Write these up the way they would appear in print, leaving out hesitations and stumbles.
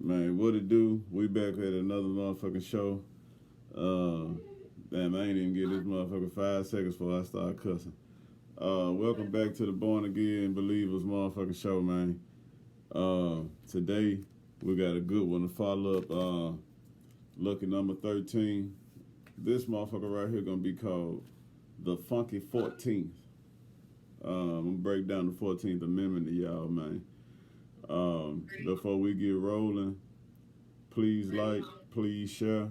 Man, what it do? We back at another motherfucking show. Damn, I ain't even get this motherfucker 5 seconds before I start cussing. Welcome back to the Born Again Believers motherfucking show, man. Today we got a good one to follow up. Lucky number 13. This motherfucker right here gonna be called the Funky 14th. I'm gonna break down the 14th Amendment to y'all, man. Before we get rolling, please like, please share,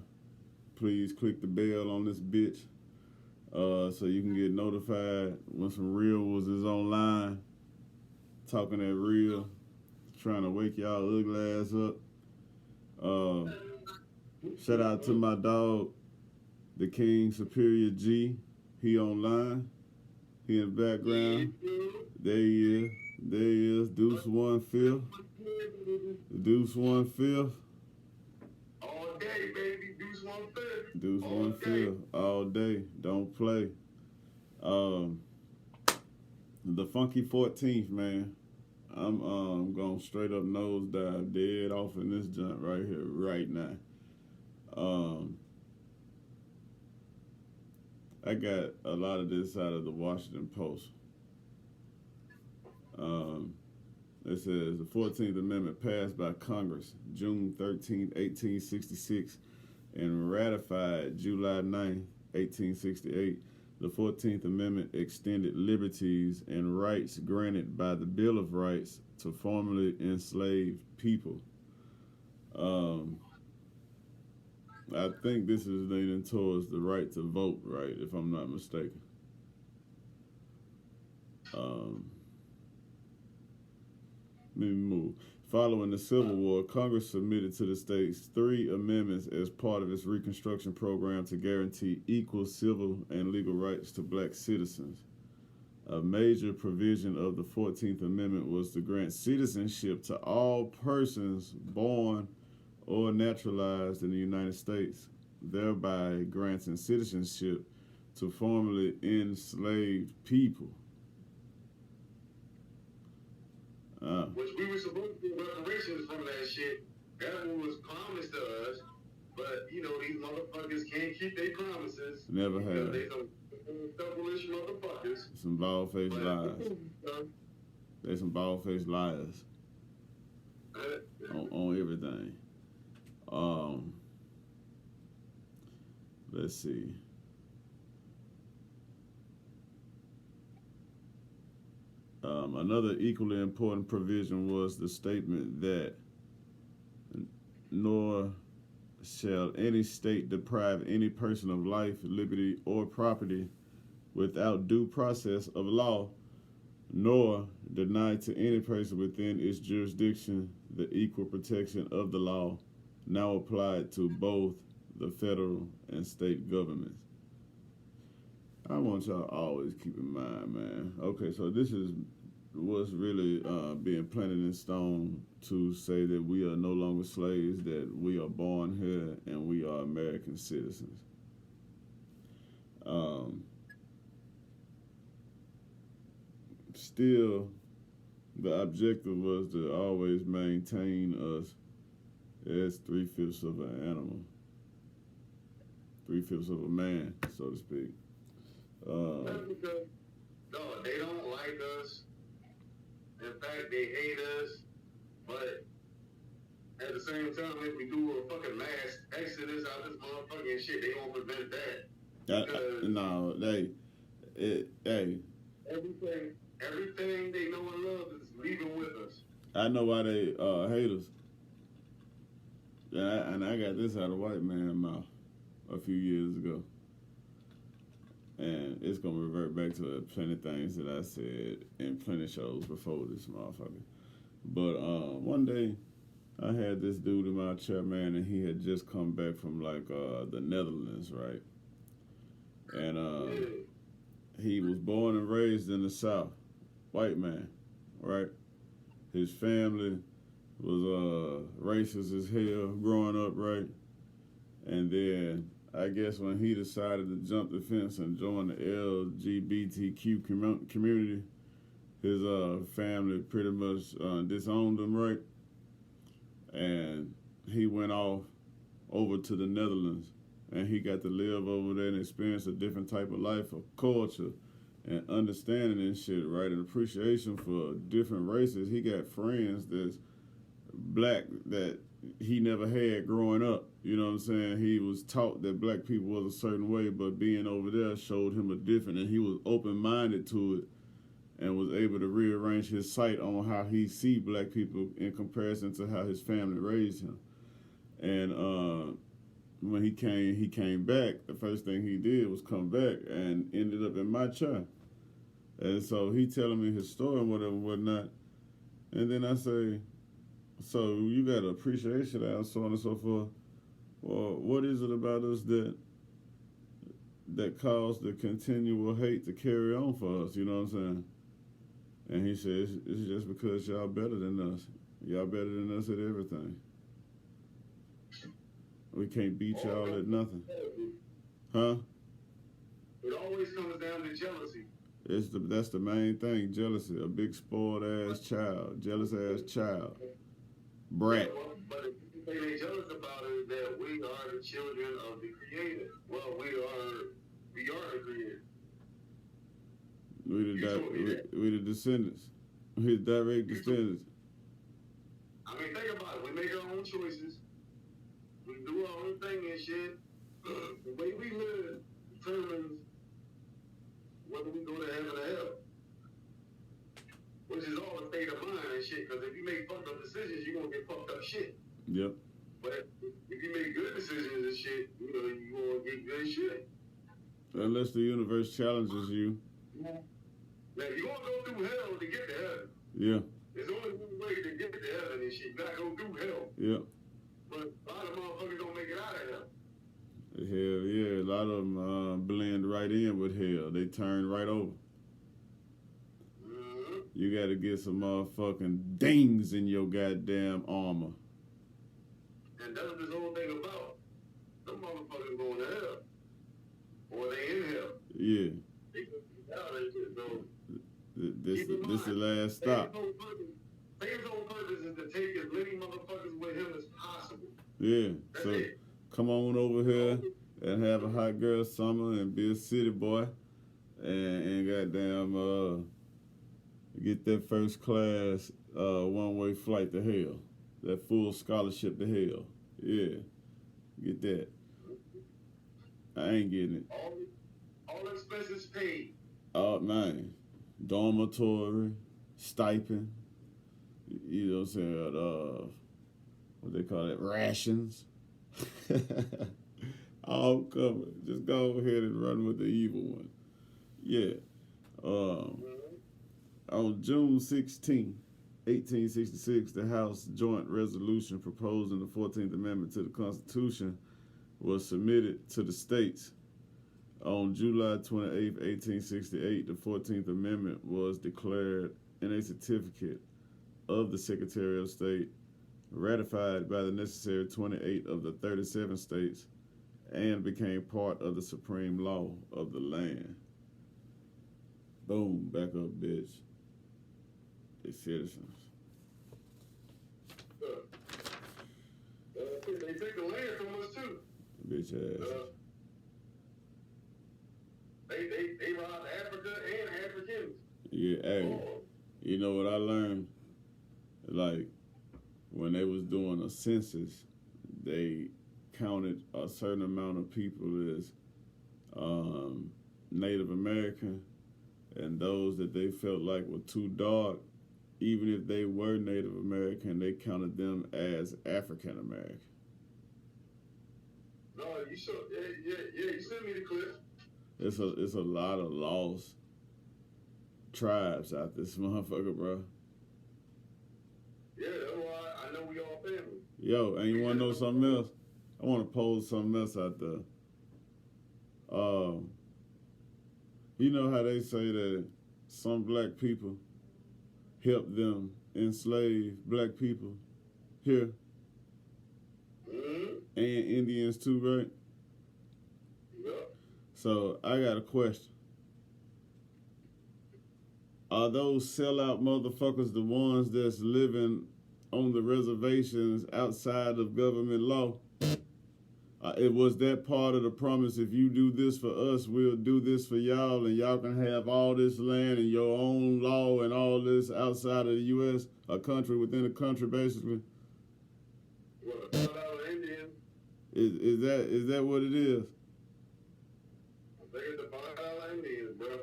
please click the bell on this bitch, so you can get notified when some real ones is online, talking that real, trying to wake y'all ugly ass up. Shout out to my dog, the King Superior G. He online. He in the background. There he is. There he is. Deuce 1/5. Deuce 1/5. All day, baby. Deuce 1/5. Deuce 1/5. All day. Don't play. The Funky 14th, man. I'm going straight up nosedive dead off in this joint right here, right now. I got a lot of this out of the Washington Post. It says the 14th Amendment passed by Congress June 13, 1866 and ratified July 9, 1868. The 14th Amendment extended liberties and rights granted by the Bill of Rights to formerly enslaved people. I think this is leaning towards the right to vote, right, if I'm not mistaken. Let me move. Following the Civil War, Congress submitted to the states 3 amendments as part of its Reconstruction program to guarantee equal civil and legal rights to black citizens. A major provision of the 14th Amendment was to grant citizenship to all persons born or naturalized in the United States, thereby granting citizenship to formerly enslaved people. Which we were supposed to get reparations from that shit. That one was promised to us, but you know these motherfuckers can't keep their promises. Never have. They some devilish motherfuckers. Some bald-faced lies. They some bald-faced liars on everything. Let's see. Another equally important provision was the statement that nor shall any state deprive any person of life, liberty, or property without due process of law, nor deny to any person within its jurisdiction the equal protection of the law, now applied to both the federal and state governments. I want y'all to always keep in mind, man. Okay, so this is what's really being planted in stone to say that we are no longer slaves, that we are born here and we are American citizens. Still, the objective was to always maintain us as 3/5 of an animal, 3/5 of a man, so to speak. That's because, no, they don't like us. In fact, they hate us. But at the same time, if we do a fucking mass exodus out this motherfucking shit, they gonna prevent that. No, everything they know and love is leaving with us. I know why they hate us. And I got this out of white man's mouth a few years ago. And it's going to revert back to plenty of things that I said in plenty shows before this motherfucker. But one day, I had this dude in my chair, man, and he had just come back from, like, the Netherlands, right? And he was born and raised in the South. White man, right? His family was racist as hell growing up, right? And then I guess when he decided to jump the fence and join the LGBTQ community, his family pretty much disowned him, right? And he went off over to the Netherlands, and he got to live over there and experience a different type of life, of culture, and understanding and shit, right? And appreciation for different races. He got friends that's black that he never had growing up. You know what I'm saying? He was taught that black people was a certain way, but being over there showed him a different, and he was open-minded to it and was able to rearrange his sight on how he see black people in comparison to how his family raised him. And when he came back. The first thing he did was come back and ended up in my chair. And so he telling me his story and whatever, whatnot. And then I say, so you got appreciation and so on and so forth. Well, what is it about us that caused the continual hate to carry on for us? You know what I'm saying? And he says, it's just because y'all better than us. Y'all better than us at everything. We can't beat y'all at nothing. Huh? It always comes down to jealousy. That's the main thing, jealousy. A big spoiled ass child, jealous ass child, brat. Yeah, but the thing they jealous about is that we are the children of the Creator. Well, we are the Creator. We the descendants. We the direct descendants. I mean, think about it. We make our own choices. We do our own thing and shit. The way we live determines whether we go to heaven or hell. Which is all a state of mind and shit. Because if you make fucked up decisions, you're going to get fucked up shit. Yep. But if you make good decisions and shit, you know, you're going to get good shit. Unless the universe challenges you. Now, if you're going to go through hell to get to heaven. Yeah. There's only one way to get to heaven and shit. You got to go through hell. Yeah. But a lot of motherfuckers don't make it out of hell. Hell yeah, a lot of them blend right in with hell. They turn right over. Mm-hmm. You got to get some motherfucking dings in your goddamn armor. And that's what this whole thing about. Some motherfuckers going to hell. Or they in hell. Yeah. They get out of shit, so. This the last stop. Satan's whole purpose is to take as many motherfuckers with him as possible. Yeah. That's So it. come on over here and have a hot girl summer and be a city boy and goddamn get that first class one-way flight to hell. That full scholarship to hell. Yeah. Get that. I ain't getting it. All expenses paid. Oh man. Dormitory, stipend, you know what I'm saying, what they call it, rations. All covered. Just go ahead and run with the evil one. Yeah. On June 16, 1866, the House Joint Resolution proposing the 14th Amendment to the Constitution was submitted to the states. On July 28, 1868, the 14th Amendment was declared in a certificate of the Secretary of State, ratified by the necessary 28 of the 37 states, and became part of the supreme law of the land. Boom, back up, bitch. The citizens. They take the land from us too. Bitch ass. They robbed Africa and Africans. Yeah, hey, you know what I learned? Like, when they was doing a census, they counted a certain amount of people as Native American, and those that they felt like were too dark, even if they were Native American, they counted them as African American. No, you should. Yeah. You sent me the clip. It's a lot of lost tribes out this motherfucker, bro. Yeah, that's why I know we all family. Yo, and you want to know something else? I want to pose something else out there. You know how they say that some black people help them enslave black people here? Mm-hmm. And Indians too, right? Yeah. So I got a question. Are those sellout motherfuckers the ones that's living on the reservations outside of government law. It was that part of the promise. If you do this for us, we'll do this for y'all, and y'all can have all this land and your own law and all this outside of the U.S., a country within a country, basically. What, $5 Indian? Is that what it is? I think it's the $5 Indians, bro.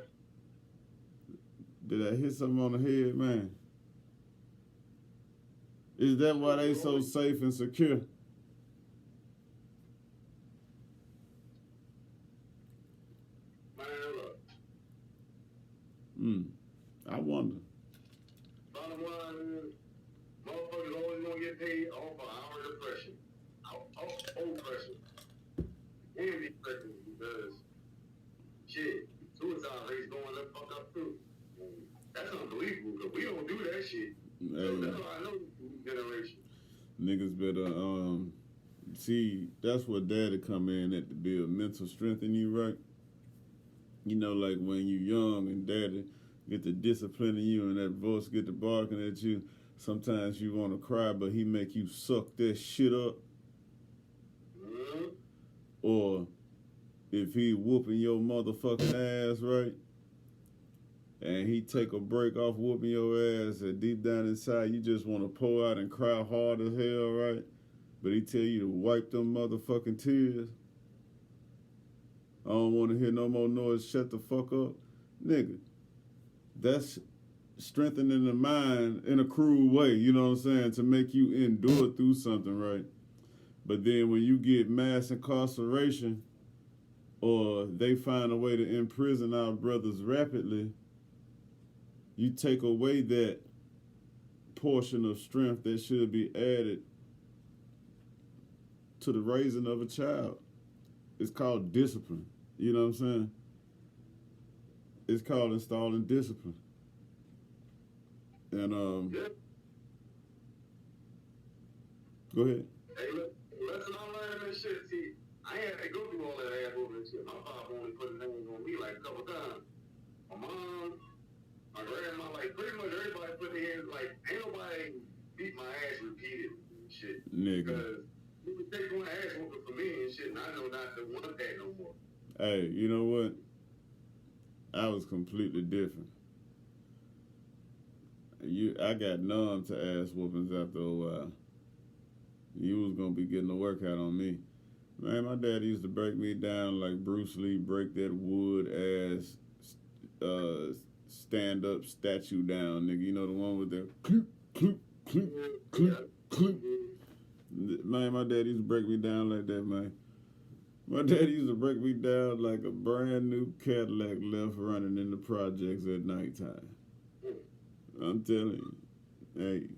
Did I hit something on the head, man? Is that why they so safe and secure? I wonder. Bottom line is, motherfuckers always gonna get paid off of our depression. Oppression. And depression, because shit, suicide rates going the fuck up too. That's unbelievable, because we don't do that shit. So that's why I know this generation. Niggas better see, that's where daddy come in at to build mental strength in you, right? You know, like when you young and daddy get to disciplining you and that voice get to barking at you, sometimes you want to cry, but he make you suck that shit up. Mm-hmm. Or if he whooping your motherfucking ass, right? And he take a break off whooping your ass, and deep down inside you just want to pour out and cry hard as hell, right? But he tell you to wipe them motherfucking tears. I don't want to hear no more noise. Shut the fuck up. Nigga, that's strengthening the mind in a cruel way, you know what I'm saying, to make you endure through something, right? But then when you get mass incarceration or they find a way to imprison our brothers rapidly, you take away that portion of strength that should be added to the raising of a child. It's called discipline. You know what I'm saying? It's called installing discipline. And go ahead. Hey, look, lesson I'm learning this shit. See, I ain't had to go through all that ass whooping and shit. My pop only put his hands on me like a couple times. My mom, my grandma, like pretty much everybody put their hands, like ain't nobody beat my ass repeatedly and shit. Nigga. Because you would take one ass whooping for me and shit, and I know not to want that no more. Hey, you know what? I was completely different. I got numb to ass whoopings after a while. You was gonna be getting a workout on me. Man, my dad used to break me down like Bruce Lee break that wood ass stand up statue down, nigga. You know the one with the cloop, cloop, cloop, cloop, cloop. Man, my dad used to break me down like that, man. My dad used to break me down like a brand new Cadillac left running in the projects at nighttime. I'm telling you, hey,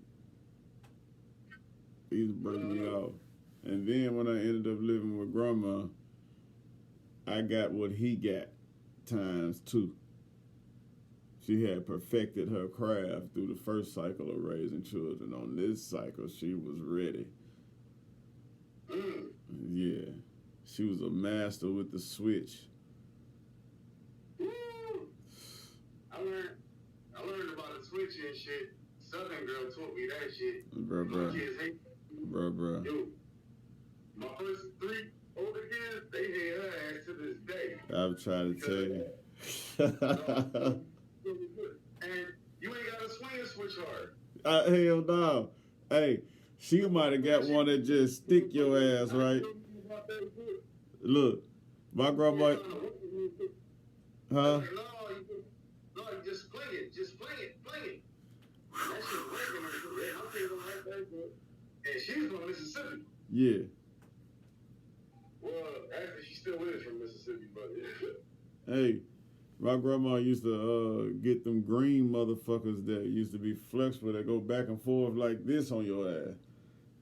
he used to break me off. And then when I ended up living with grandma, I got what he got times 2. She had perfected her craft through the first cycle of raising children. On this cycle, she was ready. Yeah. She was a master with the switch. I learned about the switch and shit. Southern girl taught me that shit. Bruh. Yo, my first 3 older kids, they hate her ass to this day. I'm trying to tell you. And you ain't got to swing and switch hard. Hell no. Hey, she might have got one that just stick your ass, right? Look, my grandma. Huh? No, you just fling it. Just fling it. That shit working her. I'm thinking like that. And she's from Mississippi. Yeah. Well, actually, she still is from Mississippi, but Hey, my grandma used to get them green motherfuckers that used to be flexible that go back and forth like this on your ass.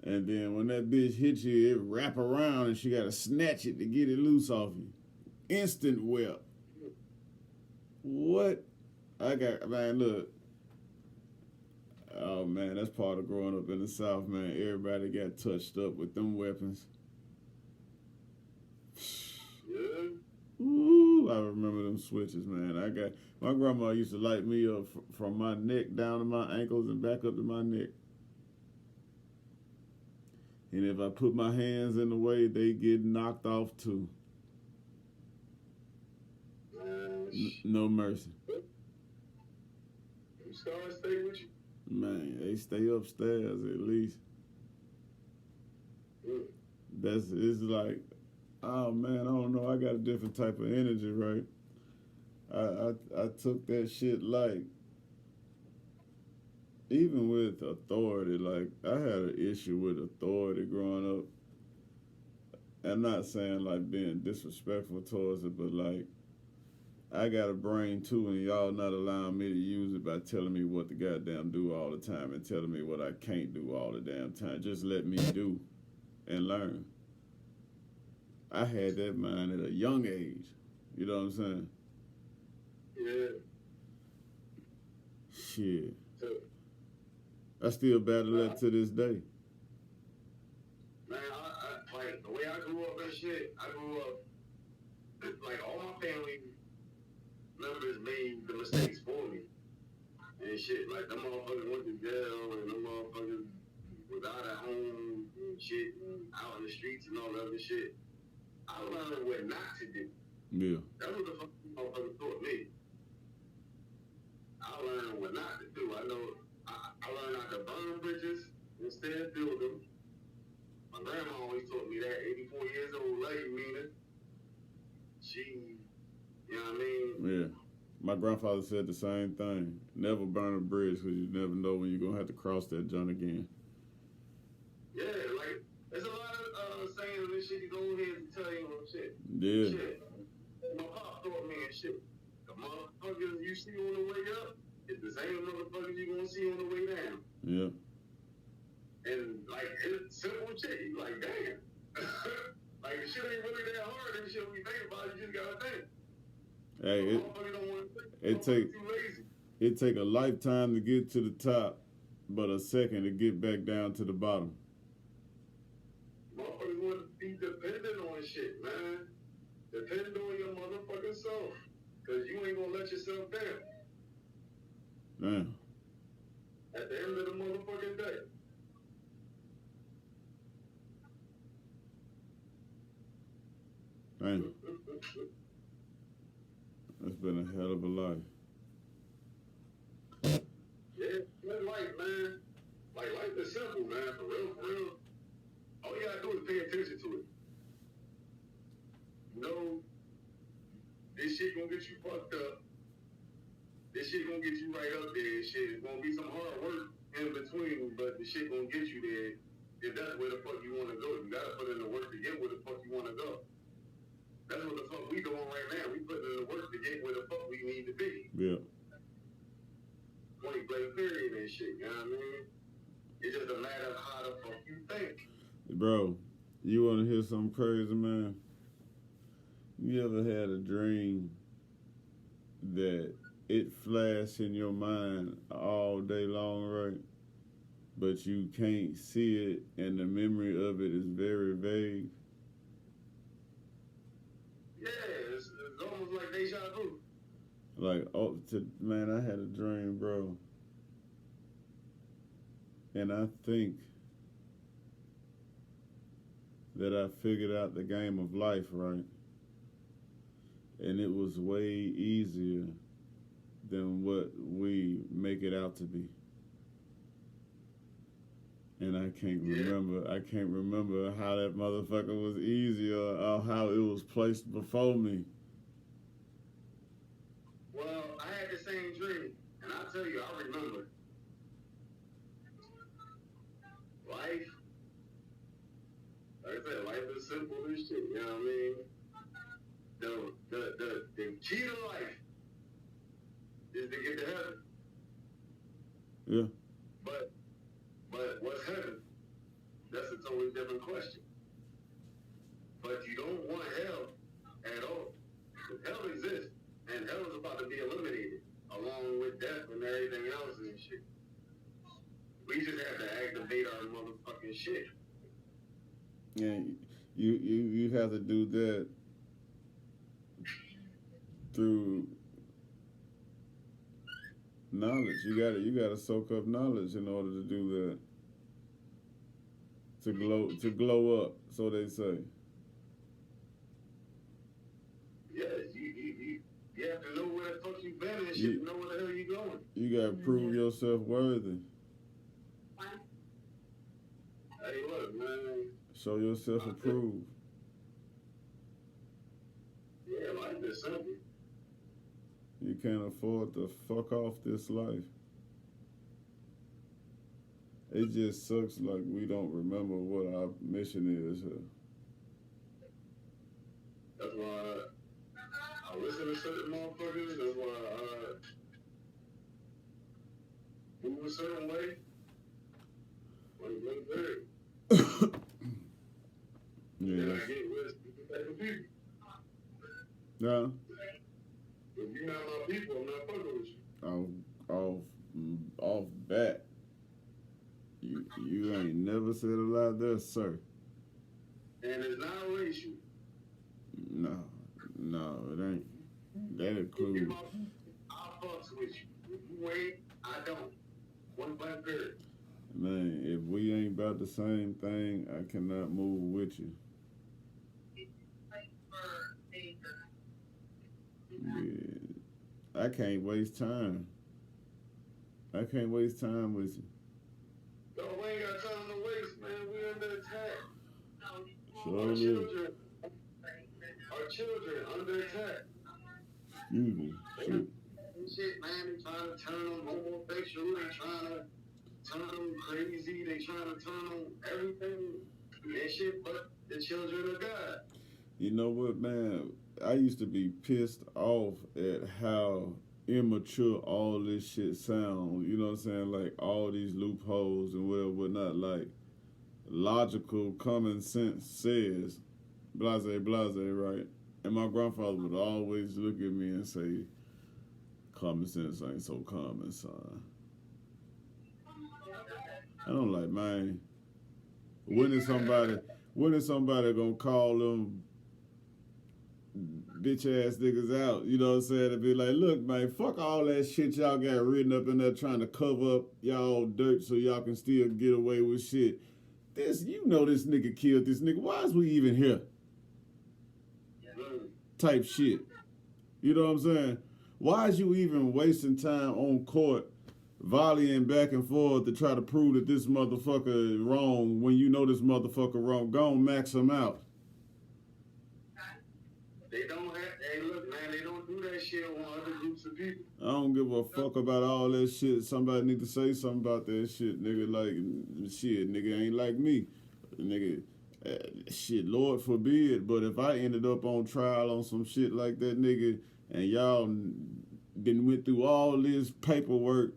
And then when that bitch hits you, it wrap around and she got to snatch it to get it loose off you. Instant whip. What? Man, look. Oh, man, that's part of growing up in the South, man. Everybody got touched up with them weapons. yeah. Ooh, I remember them switches, man. My grandma used to light me up from my neck down to my ankles and back up to my neck. And if I put my hands in the way, they get knocked off too. No mercy. You stars stay with you? Man, they stay upstairs at least. It's like, oh man, I don't know. I got a different type of energy, right? I took that shit like, even with authority, like I had an issue with authority growing up. I'm not saying like being disrespectful towards it, but like I got a brain too, and y'all not allowing me to use it by telling me what to goddamn do all the time and telling me what I can't do all the damn time. Just let me do and learn. I had that mind at a young age. You know what I'm saying? Yeah. Shit. I still battle that to this day. Man, I like the way I grew up and shit. I grew up like all my family members made the mistakes for me and shit. Like them motherfuckers went to jail and them motherfuckers was out at home and shit and out in the streets and all that other shit. I learned what not to do. Yeah. That's what the fuck motherfuckers taught me. I learned what not to do. I know I learned not to burn bridges, instead build them. My grandma always taught me that. 84 years old lady, Mina. She, you know what I mean? Yeah. My grandfather said the same thing. Never burn a bridge because you never know when you're going to have to cross that joint again. Yeah, like, there's a lot of sayings and shit you go ahead and tell you and shit. Yeah. Shit. My pop taught me and shit. The motherfuckers you see on the way up is the same motherfuckers you gonna see on the way down. Yeah. And, like, it's simple shit. You like, damn. Like, the shit ain't really that hard and shit when you think about it. You just gotta think. Hey, it take a lifetime to get to the top, but a second to get back down to the bottom. Motherfuckers want to be dependent on shit, man. Depend on your motherfucking self. Because you ain't gonna let yourself down. Damn. At the end of the motherfucking day. Damn. That's been a hell of a life. Yeah, that's life, man. Like, life is simple, man. For real, for real. All you gotta do is pay attention to it. You know, this shit gonna get you fucked up. This shit gonna get you right up there. Shit, it's gonna be some hard work in between, but the shit gonna get you there. If that's where the fuck you wanna go. You gotta put in the work to get where the fuck you wanna go. That's what the fuck we doing right now. We putting in the work to get where the fuck we need to be. Yeah. Point blank period and shit, you know what I mean? It's just a matter of how the fuck you think. Bro, you want to hear something crazy, man? You ever had a dream that it flashed in your mind all day long, right? But you can't see it, and the memory of it is very vague? Yeah, it's almost like deja vu. Like, man, I had a dream, bro. And I think that I figured out the game of life, right? And it was way easier than what we make it out to be. And I can't remember how that motherfucker was easy or how it was placed before me. Well, I had the same dream, and I'll tell you, I remember. Life, like I said, life is simple as shit, you know what I mean? The key to life is to get to heaven. Yeah. But what's heaven? That's a totally different question. But you don't want hell at all. Hell exists, and hell is about to be eliminated, along with death and everything else and shit. We just have to activate our motherfucking shit. Yeah, you have to do that through knowledge. You gotta soak up knowledge in order to do that. to glow up, so they say. Yeah, you have to know where the fuck you been and shit, know where the hell you going. You gotta prove yourself worthy. Hey, look, man. Show yourself approved. Yeah, life is simple. You can't afford to fuck off this life. It just sucks like we don't remember what our mission is here. That's why I listen to certain motherfuckers. That's why I move a certain way. Yeah. Then I get with different type of people. Yeah. If you're not my people, I'm not fucking with you. Off bat. You ain't never said a lie there, sir. And it's not racial. No, it ain't. That includes. I'll fuck with you. If you ain't, I don't. One black period. Man, if we ain't about the same thing, I cannot move with you. Yeah. I can't waste time. I can't waste time with you. No, we ain't got time to waste, man. We under attack. Sure Our children under attack. Excuse me. Shoot. Shit, man, they trying to turn them homosexual. They trying to turn them crazy. They trying to turn them everything and shit but the children of God. You know what, man? I used to be pissed off at how immature all this shit sound. You know what I'm saying? Like all these loopholes and whatnot. Like logical common sense says blase, right? And my grandfather would always look at me and say, common sense ain't so common, son. I don't like, man. When is somebody gonna call them bitch ass niggas out? You know what I'm saying? And be like, look, man, fuck all that shit y'all got written up in there trying to cover up y'all dirt so y'all can still get away with shit. This nigga killed this nigga. Why is we even here? Type shit. You know what I'm saying? Why is you even wasting time on court volleying back and forth to try to prove that this motherfucker is wrong when you know this motherfucker wrong? Go on, max him out. They don't have, hey, look, man, they don't do that shit on other groups of people. I don't give a fuck about all that shit. Somebody need to say something about that shit, nigga. Like, shit, nigga ain't like me. Nigga, shit, Lord forbid. But if I ended up on trial on some shit like that, nigga, and y'all done went through all this paperwork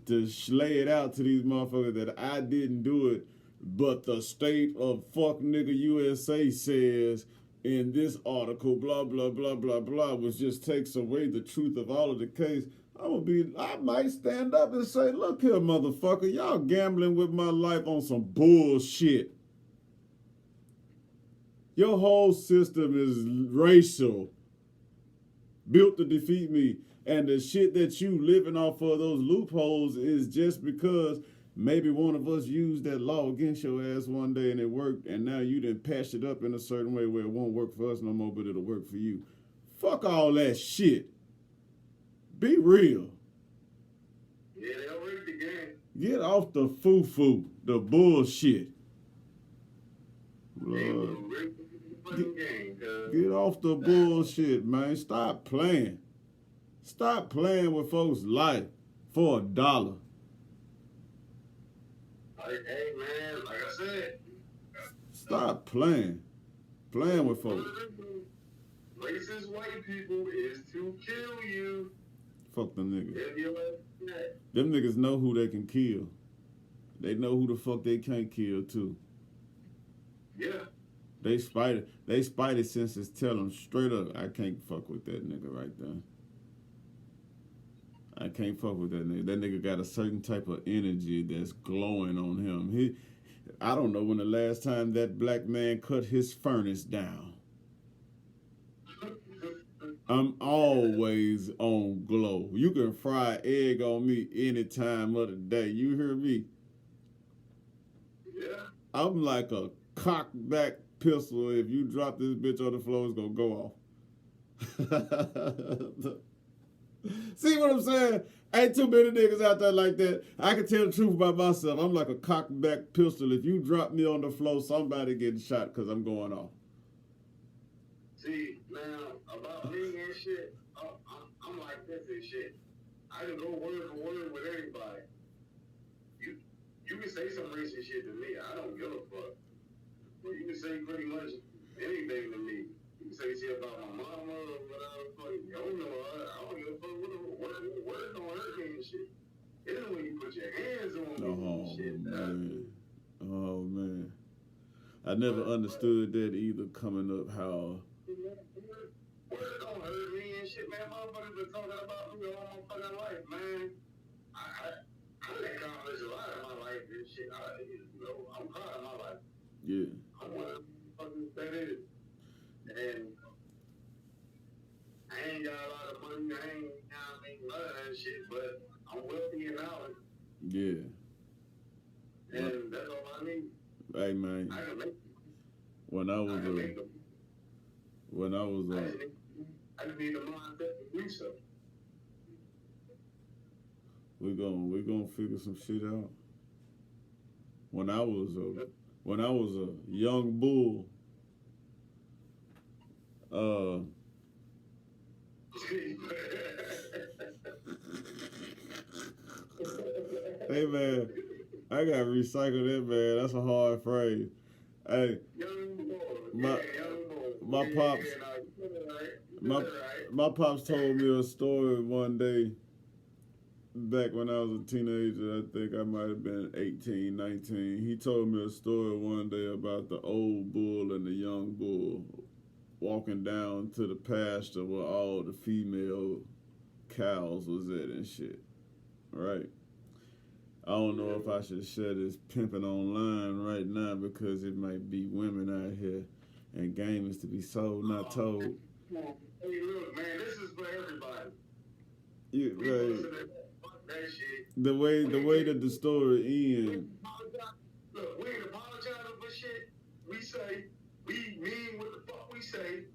to lay it out to these motherfuckers that I didn't do it, but the state of fuck nigga USA says in this article, blah, blah, blah, blah, blah, which just takes away the truth of all of the case, I might stand up and say, look here, motherfucker, y'all gambling with my life on some bullshit. Your whole system is racial, built to defeat me. And the shit that you living off of those loopholes is just because maybe one of us used that law against your ass one day and it worked, and now you done patched it up in a certain way where it won't work for us no more, but it'll work for you. Fuck all that shit. Be real. Yeah, they'll rigged the game. Get off the foo-foo, the bullshit. Get off the bullshit, man. Stop playing. Stop playing with folks' life for $1. Hey, man, like I said. Stop playing. Playing with folks. Racist white people is to kill you. Fuck them niggas. Them niggas know who they can kill. They know who the fuck they can't kill, too. Yeah. They spidey senses tell them straight up, I can't fuck with that nigga right there. I can't fuck with that nigga. That nigga got a certain type of energy that's glowing on him. I don't know when the last time that black man cut his furnace down. I'm always on glow. You can fry egg on me any time of the day. You hear me? Yeah. I'm like a cocked back pistol. If you drop this bitch on the floor, it's gonna go off. See what I'm saying? Ain't too many niggas out there like that. I can tell the truth about myself. I'm like a cocked back pistol. If you drop me on the floor, somebody getting shot because I'm going off. See, now, about me and shit, I'm like this and shit. I can go word for word with anybody. You can say some racist shit to me. I don't give a fuck. Well, you can say pretty much anything to me. You can say shit about my mama or whatever. Fuck, you don't know. I don't give a fuck. Word don't hurt me and shit. It's when you put your hands on me and shit. Man. Oh, man. I never understood that either coming up how... Word don't hurt me and shit, man. Motherfuckers been talking about me all my fucking life, man. I done accomplished a lot in my life and shit. I'm proud of my life. Yeah. I'm what fucking that is. And I ain't got a lot of money. I ain't none of that shit, but I'm wealthy in knowledge. Yeah. And that's all I need. Hey, man. I can make it. When I was I just need a mindset to do so. we gonna figure some shit out. When I was a young bull, hey man, I gotta recycle that, man. That's a hard phrase. Hey, my pops told me a story one day back when I was a teenager. I think I might have been 18, 19. He told me a story one day about the old bull and the young bull walking down to the pasture where all the female cows was at and shit. Right? I don't know if I should share this pimping online right now because it might be women out here and game is to be sold, not told. Hey, look, man, this is for everybody. Right. The way that the story ends. Look, we ain't apologizing for shit. We say, we mean what the fuck we say.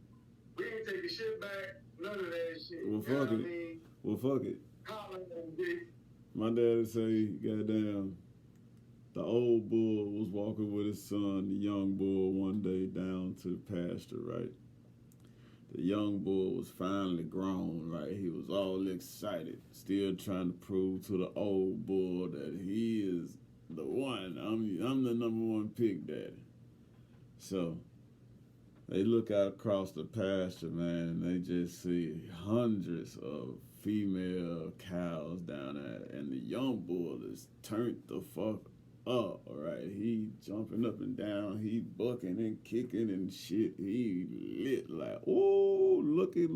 We ain't taking shit back. None of that shit. Well, fuck it. Well, fuck it. My dad say, goddamn, the old bull was walking with his son, the young bull, one day down to the pasture, right? The young bull was finally grown, right? He was all excited, still trying to prove to the old bull that he is the one. I'm the number one pig daddy. So they look out across the pasture, man, and they just see hundreds of female cows down there, and the young bull is turned the fuck up, right? He jumping up and down, he bucking and kicking and shit. He lit like, oh, looky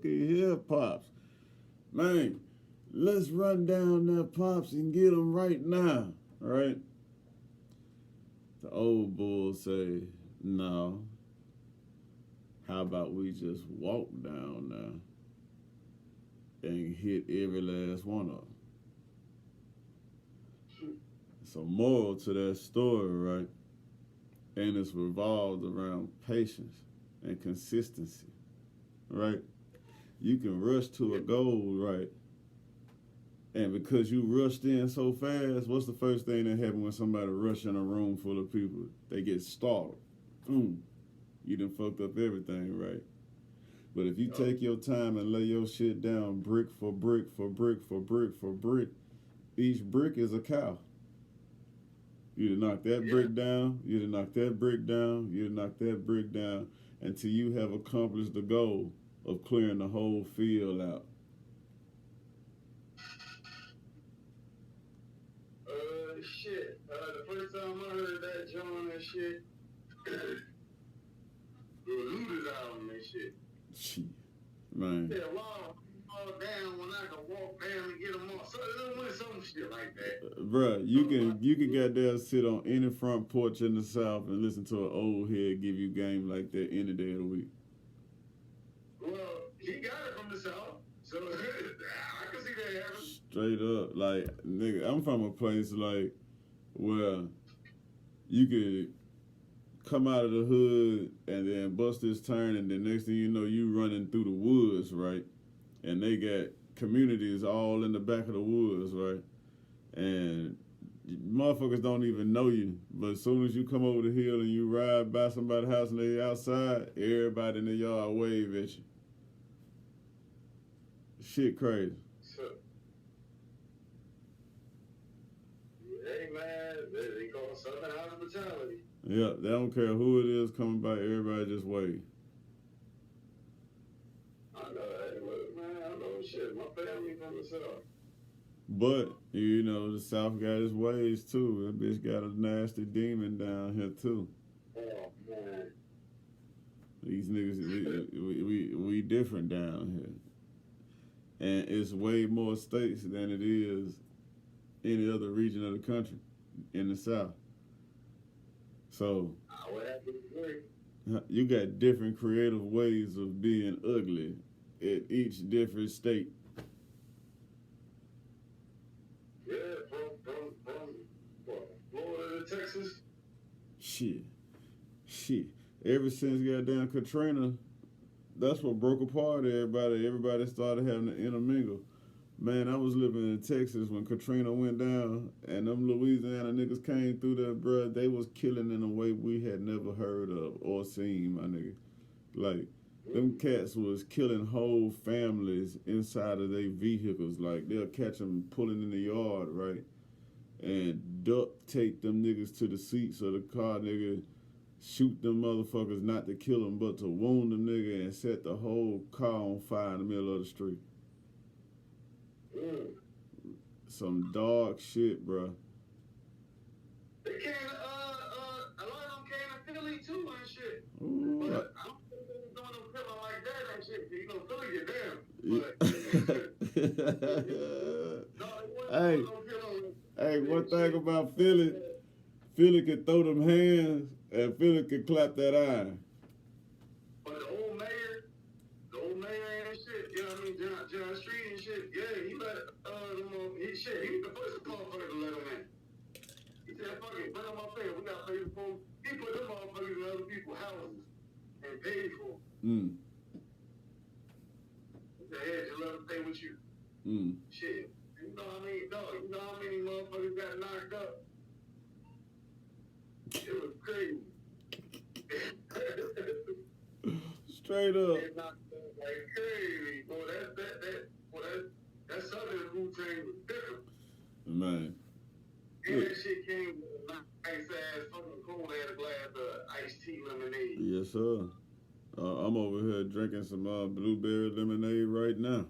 here, Pops. Man, let's run down there, Pops, and get him right now, right? The old bull say, no. How about we just walk down there and hit every last one of them? So moral to that story, right? And it's revolved around patience and consistency, right? You can rush to a goal, right? And because you rushed in so fast, what's the first thing that happens when somebody rush in a room full of people? They get startled. Boom. You done fucked up everything, right? But if you take your time and lay your shit down brick for brick for brick for brick for brick, each brick is a cow. You'd knock that brick down, you'd knock that brick down, you'd knock that brick down until you have accomplished the goal of clearing the whole field out. Shit. The first time I heard that John and shit, the looters out and shit. Shit, man. Yeah, wow. Down when I can walk down and get them off. So it went some shit like that. Bruh, you can goddamn sit on any front porch in the South and listen to an old head give you game like that any day of the week. Well, he got it from the South, so I can see that happen. Straight up, like nigga, I'm from a place like where you could come out of the hood and then bust this turn, and then next thing you know, you running through the woods, right? And they got communities all in the back of the woods, right? And motherfuckers don't even know you, but as soon as you come over the hill and you ride by somebody's house and they outside, everybody in the yard wave at you. Shit crazy. Hey man, they call it Southern hospitality. Yeah, they don't care who it is coming by, everybody just wave. I know, hey, look, man, I know shit. My family from the South. But, you know, the South got its ways too. That bitch got a nasty demon down here too. Oh, man. These niggas, we different down here. And it's way more states than it is any other region of the country in the South. So, I would have to agree. You got different creative ways of being ugly at each different state. Yeah, from what, Florida to Texas? Shit. Ever since goddamn Katrina, that's what broke apart everybody. Everybody started having to intermingle. Man, I was living in Texas when Katrina went down, and them Louisiana niggas came through there, bruh. They was killing in a way we had never heard of or seen, my nigga. Like, them cats was killing whole families inside of their vehicles. Like, they'll catch them pulling in the yard, right? And duct tape them niggas to the seats of the car, nigga. Shoot them motherfuckers not to kill them, but to wound them, nigga, and set the whole car on fire in the middle of the street. Some dog shit, bro. They came, a lot of them came to Philly too and shit. Ooh, But I don't think they was doing them feeling like that and shit. You know, Philly get down. But hey, one thing about Philly can throw them hands and Philly can clap that iron. But the old mayor and shit, you know what I mean, John Street and shit, yeah, he let he was the first motherfucker to let him in. He said, fuck it, bring them up here, we got paid for them. He put them motherfuckers in other people's houses and paid for them. He said, hey, just let them stay with you. Shit. You know what I mean? No, you know how many motherfuckers got knocked up? It was crazy. Straight up. It knocked up like crazy. Boy, that Southern food chain was different. Man. And that shit came with a nice ass fucking cold ass glass of iced tea lemonade. Yes, sir. I'm over here drinking some blueberry lemonade right now.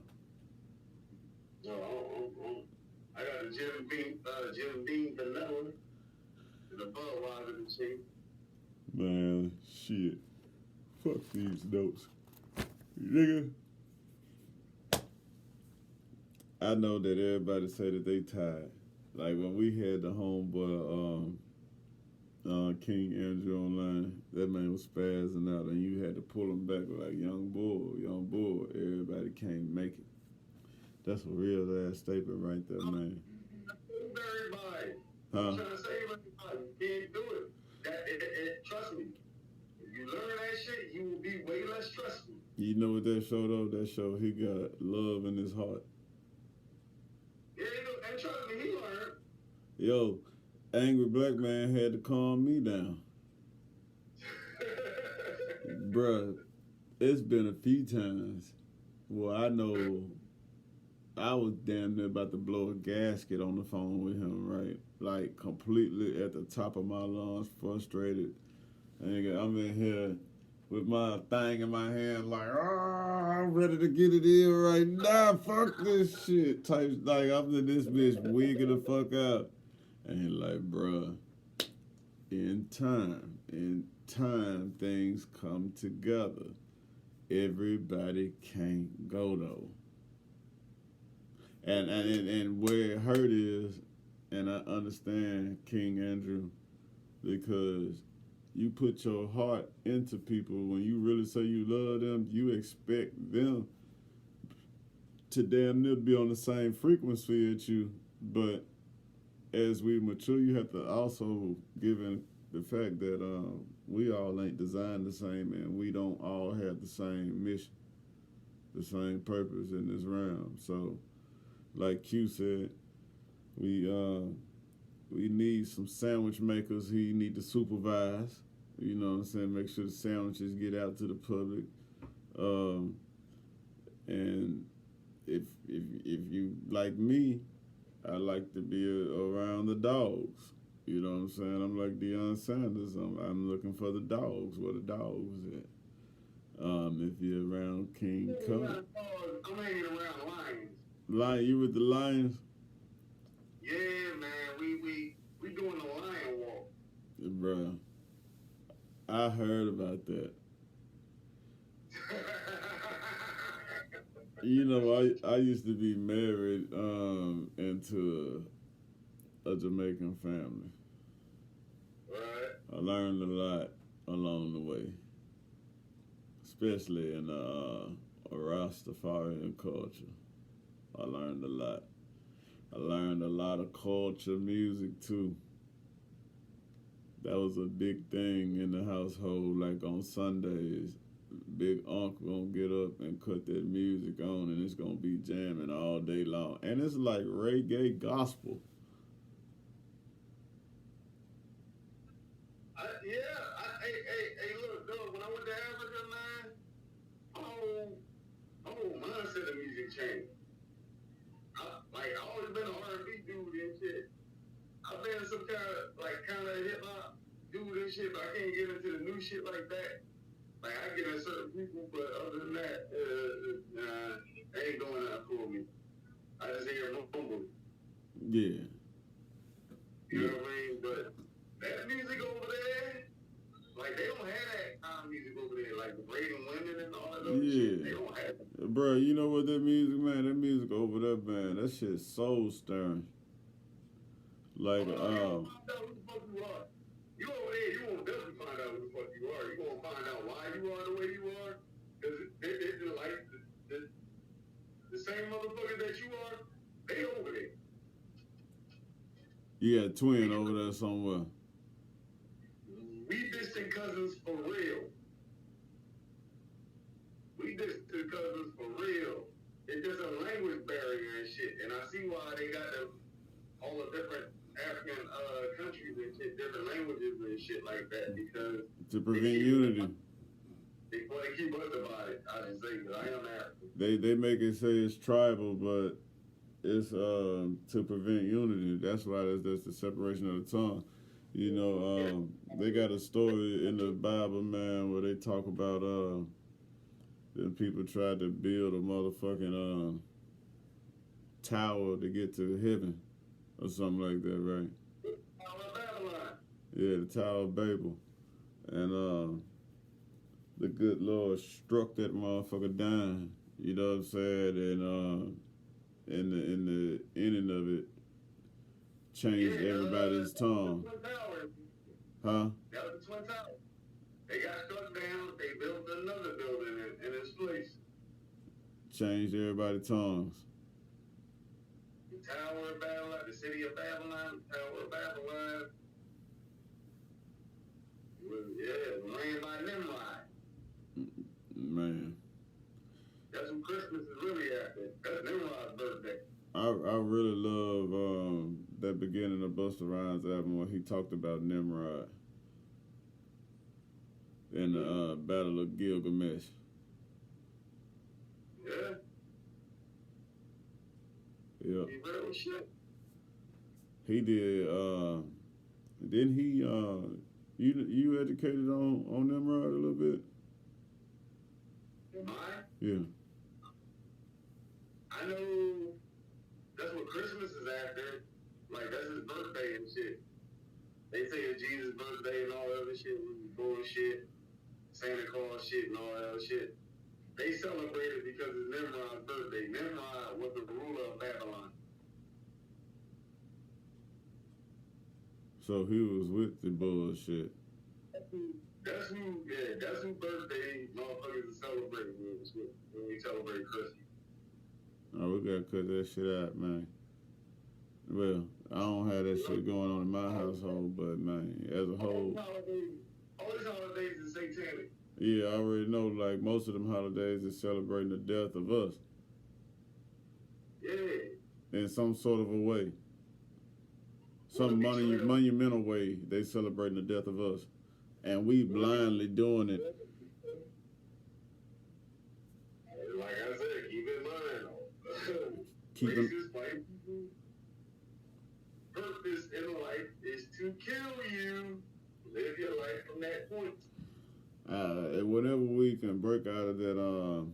I got a Jim Beam vanilla and a Budweiser and shit. Man, shit. Fuck these notes. Nigga. I know that everybody say that they tired. Like when we had the homeboy King Andrew online, that man was spazzing out and you had to pull him back like young bull, everybody can't make it. That's a real ass statement right there, man. Everybody. Huh? I'm trying to save everybody. You can't do it. Trust me. If you learn that shit, you will be way less stressful. You know what that show though? That show, he got love in his heart. Yeah, and trust me, he learned. Yo, angry black man had to calm me down. Bruh, it's been a few times where I know I was damn near about to blow a gasket on the phone with him, right? Like, completely at the top of my lungs, frustrated. And I'm in here with my thing in my hand, like, I'm ready to get it in right now. Fuck this shit. Type, like, I'm in this bitch wigging the fuck out. And he like, bruh, in time, things come together. Everybody can't go, though. And where it hurt is, and I understand King Andrew, because you put your heart into people. When you really say you love them, you expect them to damn near be on the same frequency as you. But as we mature, you have to also give the fact that we all ain't designed the same and we don't all have the same mission, the same purpose in this realm. So, like Q said, we need some sandwich makers. He need to supervise. You know what I'm saying? Make sure the sandwiches get out to the public. And if you like me, I like to be around the dogs. You know what I'm saying? I'm like Deion Sanders. I'm looking for the dogs. Where the dogs at? If you're around King Cub. I'm hanging around lions. Lion, you with the Lions? Yeah, man. We doing the lion walk. Bruh, I heard about that. You know, I used to be married into a Jamaican family. Right. I learned a lot along the way, especially in a Rastafarian culture. I learned a lot. I learned a lot of culture music too. That was a big thing in the household. Like on Sundays, Big Uncle gonna get up and cut that music on, and it's gonna be jamming all day long. And it's like reggae gospel. Hey, look, dog, when I went to Africa, man, my whole mindset of music changed. I always been an R&B dude and shit. I've been some kind of hip hop dude and shit, but I can't get into the new shit like that. Like I get in certain people, but other than that, they ain't doing nothing for me. I just hear mumble. Yeah. You know what I mean? But that music over there, like they don't have that kind of music over there, like the Braden Women and all that other shit. They don't have it. Bro, you know what that music, man? That music over there, man, that shit's soul stirring. Like, you find out who the fuck you are. You over there, you won't definitely find out who the fuck you are. You won't find out why you are the way you are. Because they're like the same motherfuckers that you are, they over there. you got a twin over there somewhere. We distant cousins for real. We distant cousins for real. It's just a language barrier and shit. And I see why they got all the different African countries and shit, different languages and shit like that, because to prevent unity. They keep us divided. I just say that I am African. They make it say it's tribal, but it's to prevent unity. That's why that's the separation of the tongue. You know, they got a story in the Bible, man, where they talk about the people tried to build a motherfucking tower to get to heaven or something like that, right? Tower of Babylon. Yeah, the Tower of Babel. And the good Lord struck that motherfucker down. You know what I'm saying? And in the ending of it, changed everybody's tongue. Huh? That was the Twin Towers. They got struck down. They built another building in its place. Changed everybody's tongues. The Tower of Babylon, the city of Babylon, the Tower of Babylon. It was ran by Nimrod. Man. That's what Christmas is really after. That's Nimrod's birthday. I really love that beginning of Busta Rhymes album where he talked about Nimrod in the Battle of Gilgamesh. Yeah. Yep. He real shit. He did. Didn't he? You educated on Nimrod a little bit? Am I? Yeah. I know that's what Christmas is after. Like, that's his birthday and shit. They say it's Jesus' birthday and all that other shit. Bullshit. Santa Claus shit and all that other shit. They celebrate it because it's Nimrod's birthday. Nimrod was the ruler of Babylon. So he was with the bullshit. That's who birthday motherfuckers are celebrating when we celebrate Christmas. Oh, we gotta cut that shit out, man. Well, I don't have that shit going on in my household, but man, as a whole, all these holidays is satanic. yeah, I already know. Like most of them holidays is celebrating the death of us. Yeah. In some sort of a way, some monumental way, they celebrating the death of us, and we blindly doing it. Like I said, keep in mind, purpose in life is to kill you. Live your life from that point. And whenever we can break out of that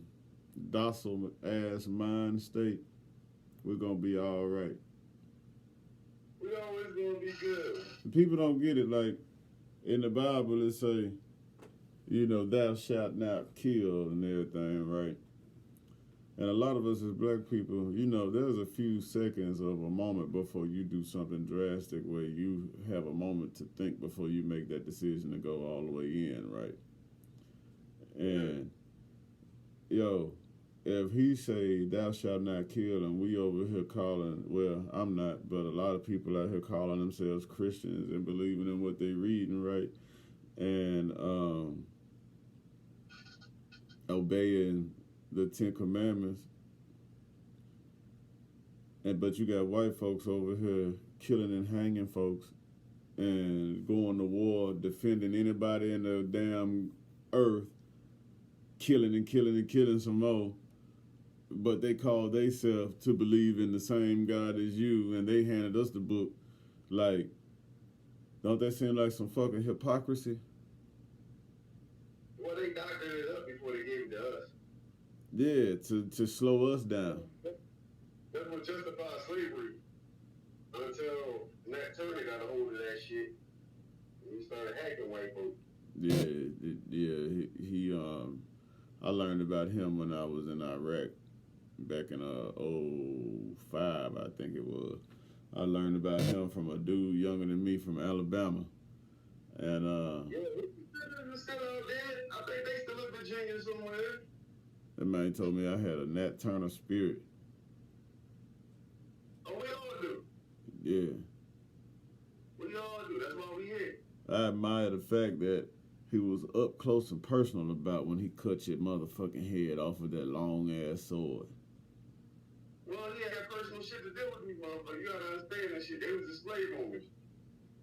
docile ass mind state, we're gonna be all right. We always gonna be good. People don't get it. Like in the Bible, it say, you know, thou shalt not kill and everything, right? And a lot of us as black people, you know, there's a few seconds of a moment before you do something drastic where you have a moment to think before you make that decision to go all the way in, right? And, yo, if he say, thou shalt not kill, and we over here calling, well, I'm not, but a lot of people out here calling themselves Christians and believing in what they reading, right? And obeying the 10 Commandments. But you got white folks over here killing and hanging folks and going to war, defending anybody in the damn earth, killing and killing and killing some more. But they call themselves to believe in the same God as you, and they handed us the book. Like, don't that seem like some fucking hypocrisy? Well, they doctored it up before they gave it to us. Yeah, to slow us down. That's what justified slavery until Nat Turner got a hold of that shit and he started hacking white folks. Yeah. He I learned about him when I was in Iraq back in 05, I think it was. I learned about him from a dude younger than me from Alabama, and yeah, he's still out there. I think they still in Virginia somewhere. That man told me I had a Nat Turner spirit. Oh, we all do. Yeah. We all do. That's why we here. I admire the fact that he was up close and personal about when he cut your motherfucking head off with that long ass sword. Well, he had personal shit to deal with these motherfuckers. You gotta understand that shit. They was the slave owners.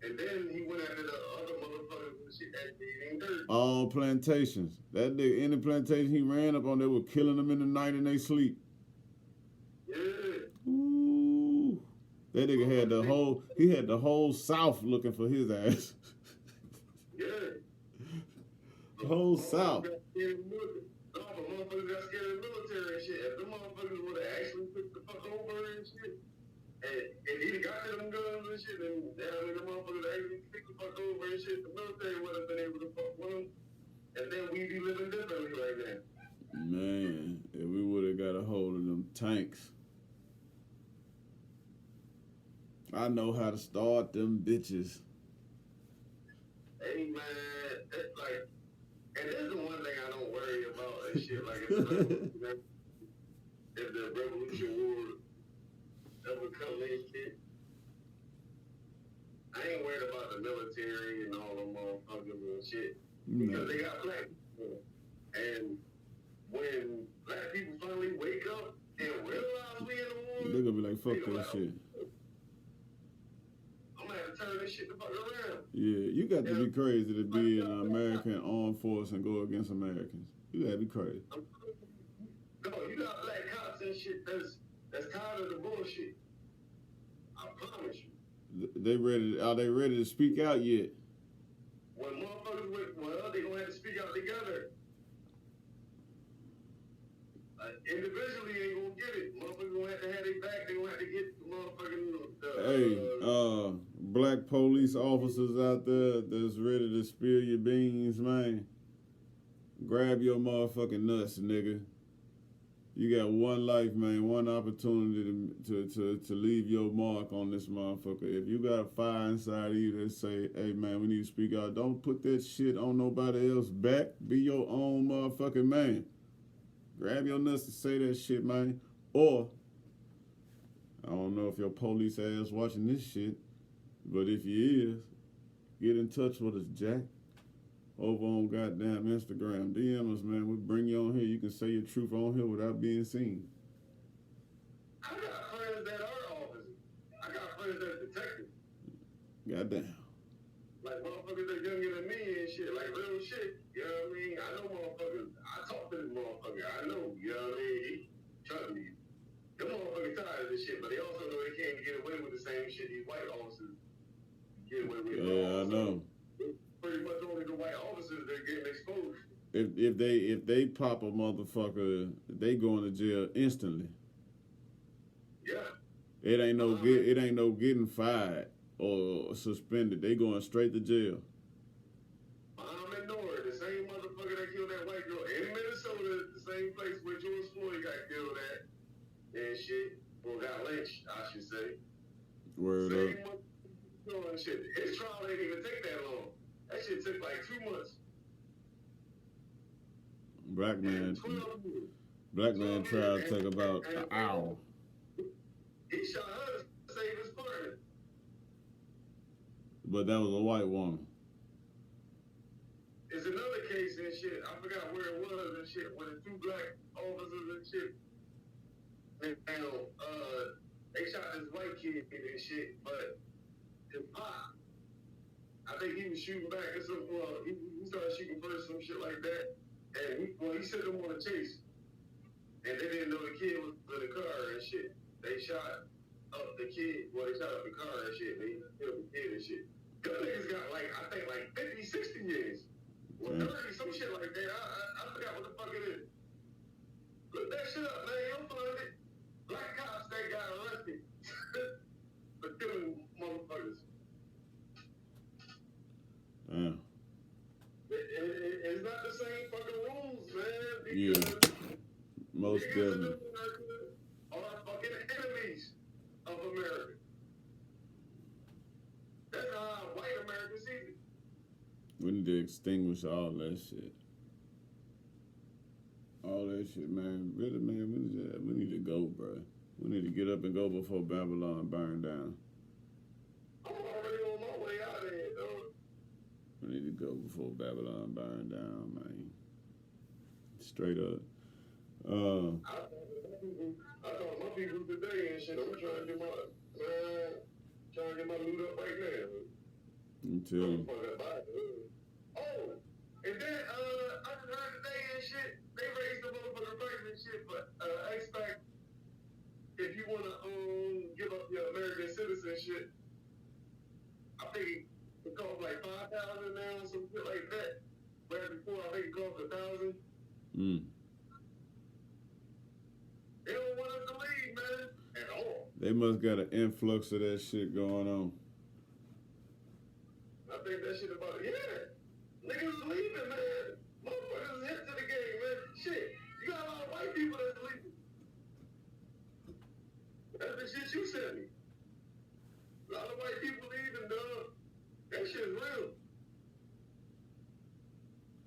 And then he went after the other motherfuckers and shit that did ain't dirt. All plantations. That nigga, any plantation he ran up on, they were killing them in the night in they sleep. Yeah. Ooh. That nigga had the whole South looking for his ass. Yeah. The whole South. No, but motherfuckers got scared of the military and shit. If the motherfuckers would have actually took the fuck over and shit, and he got to them guns and shit, and the motherfuckers actually took the fuck over and shit, the military would have been able to fuck with them, and then we'd be living differently right now. Man, if we would have got a hold of them tanks. I know how to start them bitches. Hey, man, that's like, and this is the one thing I don't worry about and shit, like, if the Revolution War ever come in shit, I ain't worried about the military and all them motherfuckers and shit, because they got black people. And when black people finally wake up and realize we in the war, they're gonna be like, fuck that shit. I'm gonna have to turn this shit the fuck around. Yeah, you got to be crazy to be in an American armed force and go against Americans. You gotta be crazy. No, you got black cops and shit that's tired of the bullshit. I promise you. Are they ready to speak out yet? When motherfuckers they gonna have to speak out together. Individually ain't gonna get it. Motherfuckers gonna have to have their back. They gonna have to get the motherfucking. Black police officers out there that's ready to spill your beans, man. Grab your motherfucking nuts, nigga. You got one life, man, one opportunity to leave your mark on this motherfucker. If you got a fire inside of you that say, hey, man, we need to speak out, don't put that shit on nobody else's back. Be your own motherfucking man. Grab your nuts to say that shit, man. Or, I don't know if your police ass watching this shit, but if you is, get in touch with us, Jack. Over on goddamn Instagram. DM us, man. We'll bring you on here. You can say your truth on here without being seen. I got friends that are officers. I got friends that are detectives. Goddamn. Like motherfuckers that younger than me and shit. Like real shit. You know what I mean? I know motherfuckers. I talk to this motherfucker. I know. You know what I mean? Trust me. Them motherfuckers tired of this shit, but they also know they can't get away with the same shit these white officers get away with. Yeah, I know. Pretty much only the white officers that are getting exposed. If they pop a motherfucker, they going to jail instantly. Yeah. It ain't no getting fired or suspended. They going straight to jail. I'm in Nora, the same motherfucker that killed that white girl in Minnesota, the same place where George Floyd got killed at and shit, or got lynched, I should say. Word same up. motherfucker and shit. His trial didn't even take that long. That shit took like 2 months. Black man trial take about an hour. He shot her to save his partner. But that was a white woman. It's another case and shit. I forgot where it was and shit. When the 2 black officers and shit. And they shot this white kid and shit, but his pop, I think he was shooting back or something. He started shooting first, some shit like that. And he sent them on a chase. And they didn't know the kid was in the car and shit. They shot up the kid. Well, they shot up the car and shit. They killed the kid and shit. Them niggas got like, I think like 50, 60 years. Or 30, some shit like that. I forgot what the fuck it is. Look that shit up, man. You'll find it. Black cops, they got arrested for killing motherfuckers. Damn. It's not the same fucking rules, man. Yeah. Most definitely. Are fucking enemies of America. That's how white America sees it. We need to extinguish all that shit. All that shit, man. Really, man, we need to go, bro. We need to get up and go before Babylon burn down. I'm already on my way out of here, though. We need to go before Babylon burn down, man. Straight up. I talked to my people today and shit. I'm trying to get my loot up right now. You tell me. Oh, and then I just heard today and shit, they raised the motherfucking price and shit, but I expect if you wanna give up your American citizenship, I think it costs like $5,000 now, some shit like that. Whereas before I think it cost $1,000. They don't want us to leave, man, at all. They must got an influx of that shit going on. I think that shit about niggas leaving, man. Motherfuckers hit to the game, man. Shit, you got a lot of white people that's leaving. That's the shit you sent me. A lot of white people leaving, dog. That shit is real.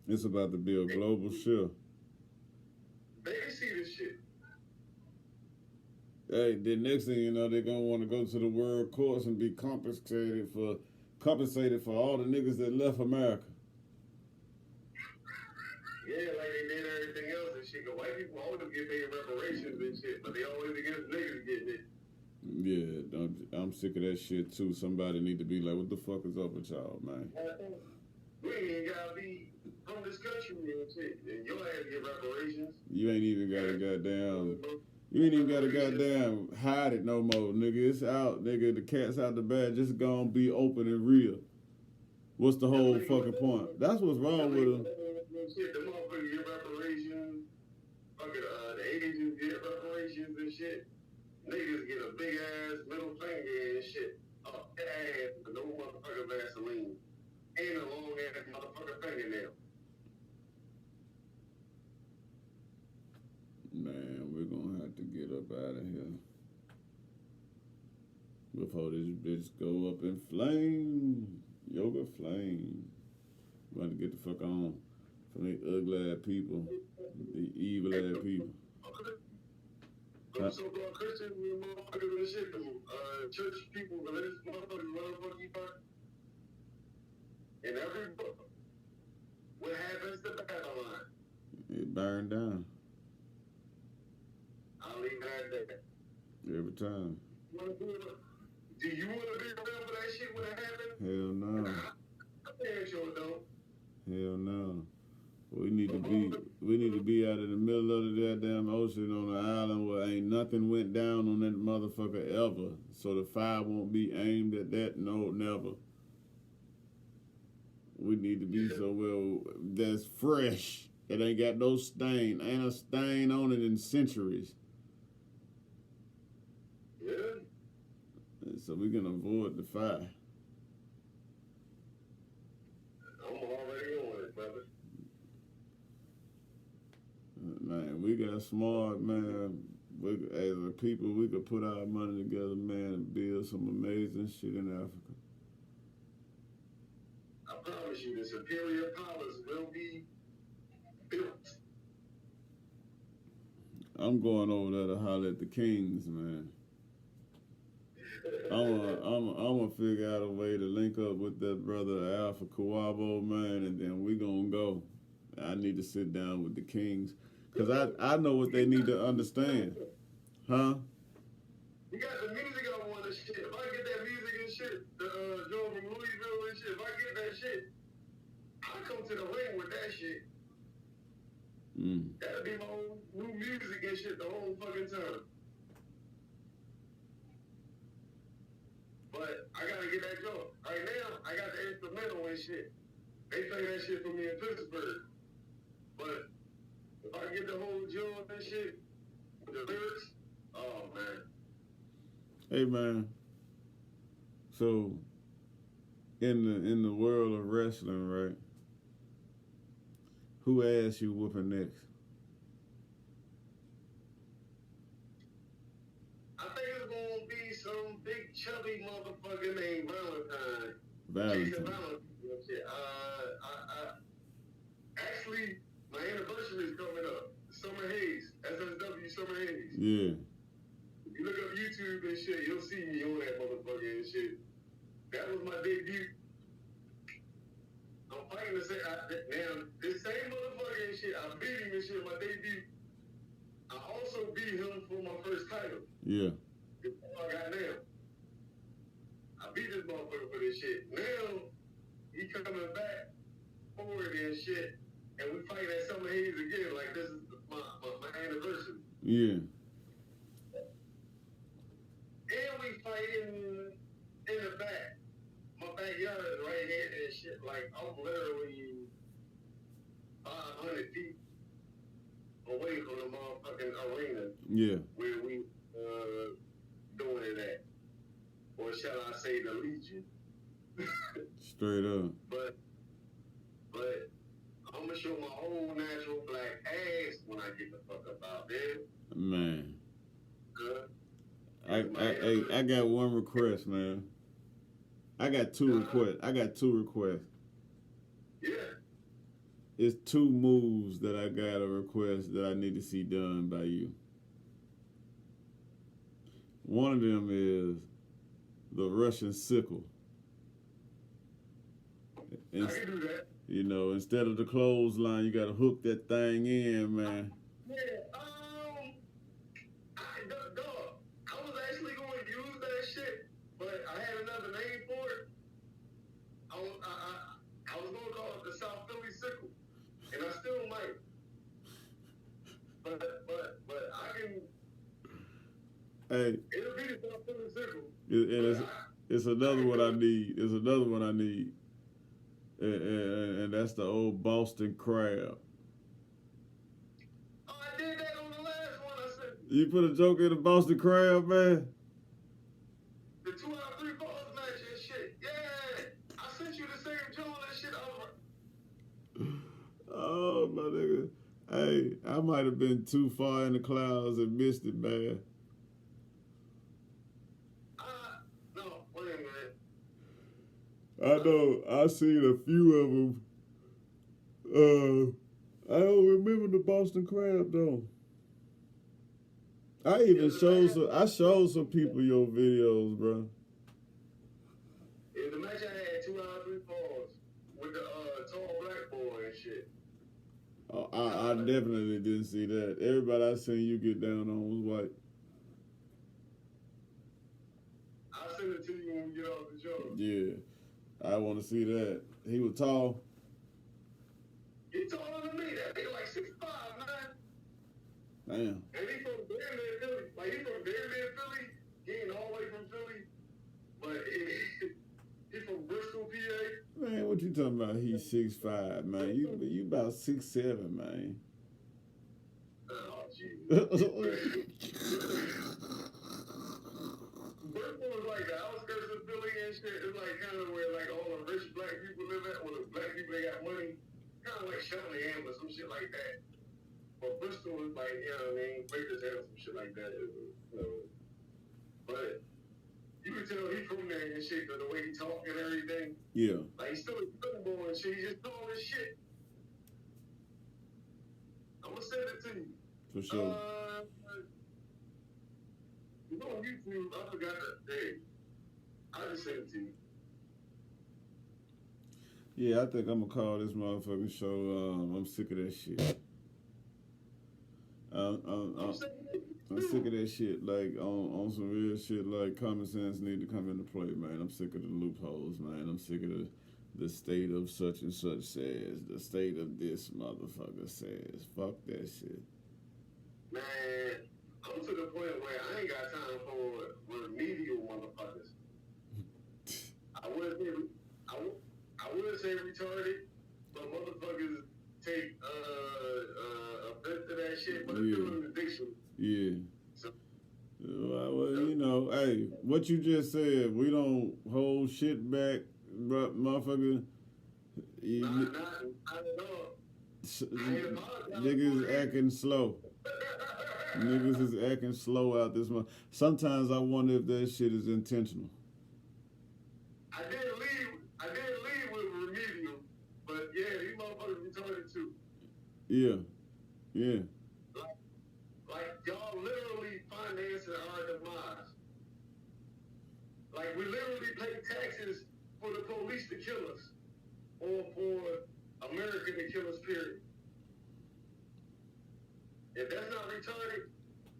It's about to be a global shift. They see this shit. Hey, the next thing you know, they're gonna want to go to the world courts and be compensated for all the niggas that left America. Yeah, like they did everything else and shit. 'Cause white people always get paid reparations and shit, but they always against niggas getting it. Yeah, I'm sick of that shit too. Somebody need to be like, what the fuck is up with y'all, man? We ain't even gotta be from this country and shit. And your ass get reparations. You ain't even got to goddamn hide it no more, nigga. It's out, nigga. The cat's out the bag. Just gonna be open and real. What's the whole fucking point? That's what's wrong with them. Shit, the motherfuckers get reparations. Fucking the Asians get reparations and shit. Niggas get a big ass middle finger and shit. Up the ass with no motherfucking Vaseline. And a long ass motherfucking fingernail. Man, we're gonna have to get up out of here before this bitch go up in flame. Yoga flame. About to get the fuck on from the ugly ass people, the evil ass people. Go Them so-called Christians, motherfuckers and shit, them church people, religious motherfuckers, whatever you fuck. In every book, what happens to Babylon? It burned down. I'll leave it at that. Every time. Do you want to be around for that shit when it happens? Hell no. I damn sure don't. Hell no. We need to be out in the middle of the goddamn ocean on an island where ain't nothing went down on that motherfucker ever. So the fire won't be aimed at that. No, never. We need to be somewhere that's fresh. It ain't got no stain. Ain't a stain on it in centuries. Yeah. So we can avoid the fire. I'm already on it, brother. Man, we got smart, man. As a people, we could put our money together, man, and build some amazing shit in Africa. I promise you, the superior powers will be built. I'm going over there to holler at the kings, man. I'm gonna figure out a way to link up with that brother Alpha Kawabo, man, and then we gonna go. I need to sit down with the kings, cause I know what they need to understand, huh? You got the music I want and shit. If I get that music and shit, the Joe from Louisville and shit, if I get that shit, I come to the ring with that shit. That'll be my own new music and shit the whole fucking time. But I gotta get that job. Right now, I got the instrumental and shit. They play that shit for me in Pittsburgh. But if I get the whole job and shit, with the lyrics, oh man. Hey man. So in the world of wrestling, right? Who ass you whooping next? I think it's gonna be some big chubby motherfucker named Valentine. Valentine. Shit. Actually, my anniversary is coming up. Summer Hayes, SSW Summer Hayes. Yeah. If you look up YouTube and shit, you'll see me on that motherfucker and shit. That was my debut. I'm fighting to say, now, this same motherfucker and shit, I beat him and shit, my debut. I also beat him for my first title. Yeah. That's all I got now. I beat this motherfucker for this shit. Now, he coming back forward and shit, and we fight at Summer Hayes again, like this is my anniversary. Yeah. And we fighting in the back. My backyard is right here and shit. Like, I'm literally 500 feet away from the motherfucking arena. Yeah. Where we doing it at. Or shall I say the Legion. Straight up. But I'm gonna show my whole natural black ass when I get the fuck up out there. Man. I got one request, man. I got two requests. Yeah. It's two moves that I got a request that I need to see done by you. One of them is the Russian Sickle. I can do that. You know, instead of the clothesline, you gotta hook that thing in, man. Yeah, I was actually going to use that shit, but I had another name for it. I was going to call it the South Philly Sickle, and I still might. But I can. Hey. It'll be the South Philly Sickle. It's another one I need. It's another one I need. And that's the old Boston Crab. Oh, I did that on the last one. I said. You put a joke in the Boston Crab, man? The 2 out of 3 balls match and shit. Yeah. I sent you the same joke and shit over. Oh, my nigga. Hey, I might have been too far in the clouds and missed it, man. No, wait a minute. I know. I seen a few of them. I don't remember the Boston Crab though. I showed some people your videos, bro. In the match I had 2 out of 3 falls with the tall black boy and shit. Oh, I definitely didn't see that. Everybody I seen you get down on was white. I'll send it to you when we get off the show. Yeah, I want to see that. He was tall. He taller than me. That nigga like 6'5", man. Damn. And he from damn near Philly. Like, he from damn near Philly. He ain't all the way from Philly. But he from Bristol, PA. Man, what you talking about? He's 6'5", man. You about 6'7", man. Oh, Jesus. Bristol is like the outskirts of Philly and shit. It's like kind of where like all the rich black people live at. Where the black people, they got money. Kind of like Shellingham or some shit like that. But Bristol is like, you know what I mean? Bakershead or some shit like that. But you can tell he from there and shit, cause the way he talk and everything. Yeah. Like, he's still a young boy and shit. He just tall as shit. I'm gonna send it to you. For sure. You know on YouTube, I forgot that day. I just sent it to you. Yeah, I think I'm gonna call this motherfucking show. I'm sick of that shit. I'm sick of that shit. Like on some real shit. Like common sense need to come into play, man. I'm sick of the loopholes, man. I'm sick of the state of such and such says. The state of this motherfucker says. Fuck that shit. Man, I'm to the point where I ain't got time for remedial motherfuckers. I would say retarded, but motherfuckers take offense to that shit, but it's still an addiction. Yeah. So, well, you know, hey, what you just said, we don't hold shit back, but motherfucker. not at all. Niggas acting slow. Niggas is acting slow out this month. Sometimes I wonder if that shit is intentional. I did leave with remedial, but yeah, these motherfuckers retarded too. Yeah. Yeah. Like y'all literally financing our demise. Like we literally pay taxes for the police to kill us, or for America to kill us, period. If that's not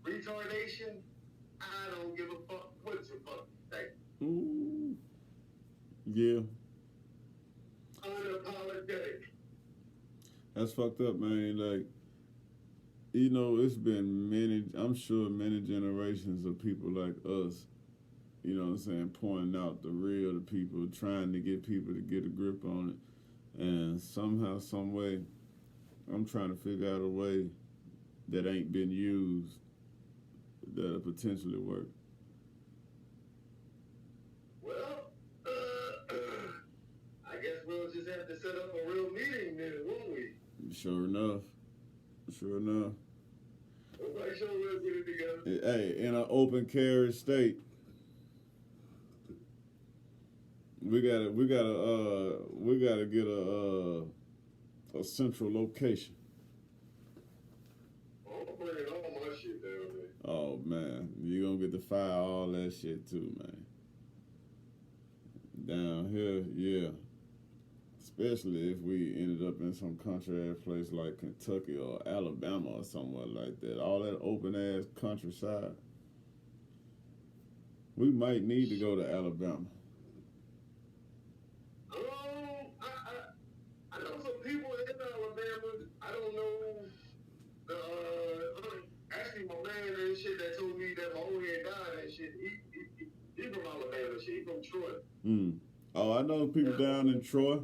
retardation, I don't give a fuck what you fucking think. Ooh. Yeah. Unapologetic. That's fucked up, man. Like, you know, it's been many generations of people like us, you know what I'm saying, pointing out the real to people, trying to get people to get a grip on it. And somehow, some way, I'm trying to figure out a way that ain't been used that'll potentially work. Well, I guess we'll just have to set up a real meeting then, won't we? Sure enough. Everybody sure we'll get it together. Hey, in an open carry state, we gotta get a central location. I'm bringing all my shit down there. Oh man, you gonna get to fire all that shit too, man. Down here, yeah. Especially if we ended up in some country ass place like Kentucky or Alabama or somewhere like that. All that open ass countryside. We might need to go to Alabama. I know some people in Alabama. I don't know. Actually, my man and shit that told me that my old head died and shit. He from Alabama shit. He from Troy. Oh, I know people down in Troy.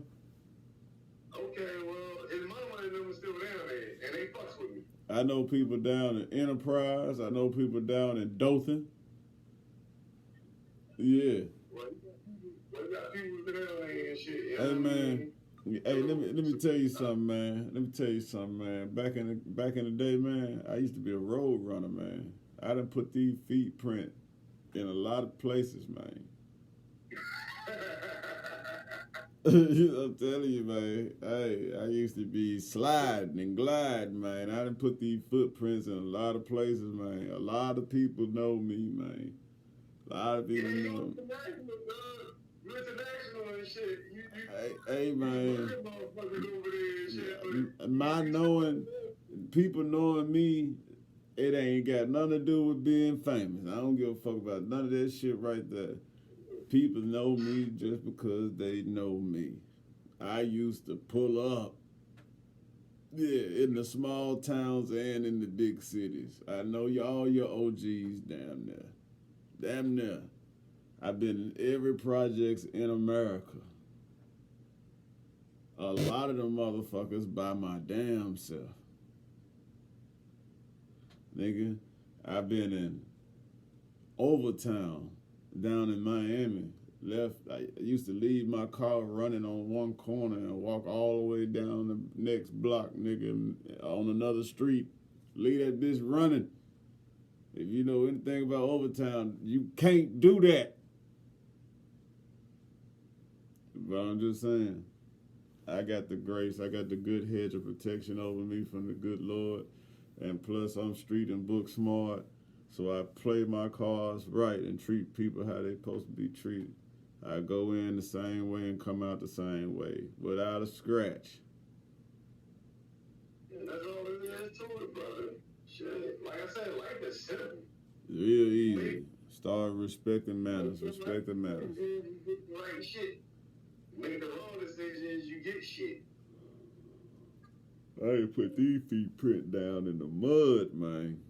Okay, well, his mama and them was still down there, and they fucks with me. I know people down in Enterprise. I know people down in Dothan. Yeah. Well, you got people down there and shit. Hey man. Hey, let me tell you something, man. Back in the day, man, I used to be a road runner, man. I done put these feet print in a lot of places, man. I'm telling you, man. Hey, I used to be sliding and gliding, man. I done put these footprints in a lot of places, man. A lot of people know me, man. A lot of people you know. international, dog. You international and shit. Hey, man. Motherfuckers over there and shit, but My knowing, people knowing me, it ain't got nothing to do with being famous. I don't give a fuck about none of that shit right there. People know me just because they know me. I used to pull up, yeah, in the small towns and in the big cities. I know all your OGs damn near. Damn near. I've been in every projects in America. A lot of them motherfuckers by my damn self. Nigga, I've been in Overtown down in Miami. I used to leave my car running on one corner and walk all the way down the next block, nigga, on another street. Leave that bitch running. If you know anything about Overtown, you can't do that. But I'm just saying, I got the grace, I got the good hedge of protection over me from the good Lord. And plus, I'm street and book smart. So I play my cards right and treat people how they supposed to be treated. I go in the same way and come out the same way without a scratch. And that's all it is to it, brother. Shit, like I said, life is simple. Real easy. Start respecting manners. Respect the manners. You get the right shit. Make the wrong decisions, you get shit. I ain't put these feet print down in the mud, man.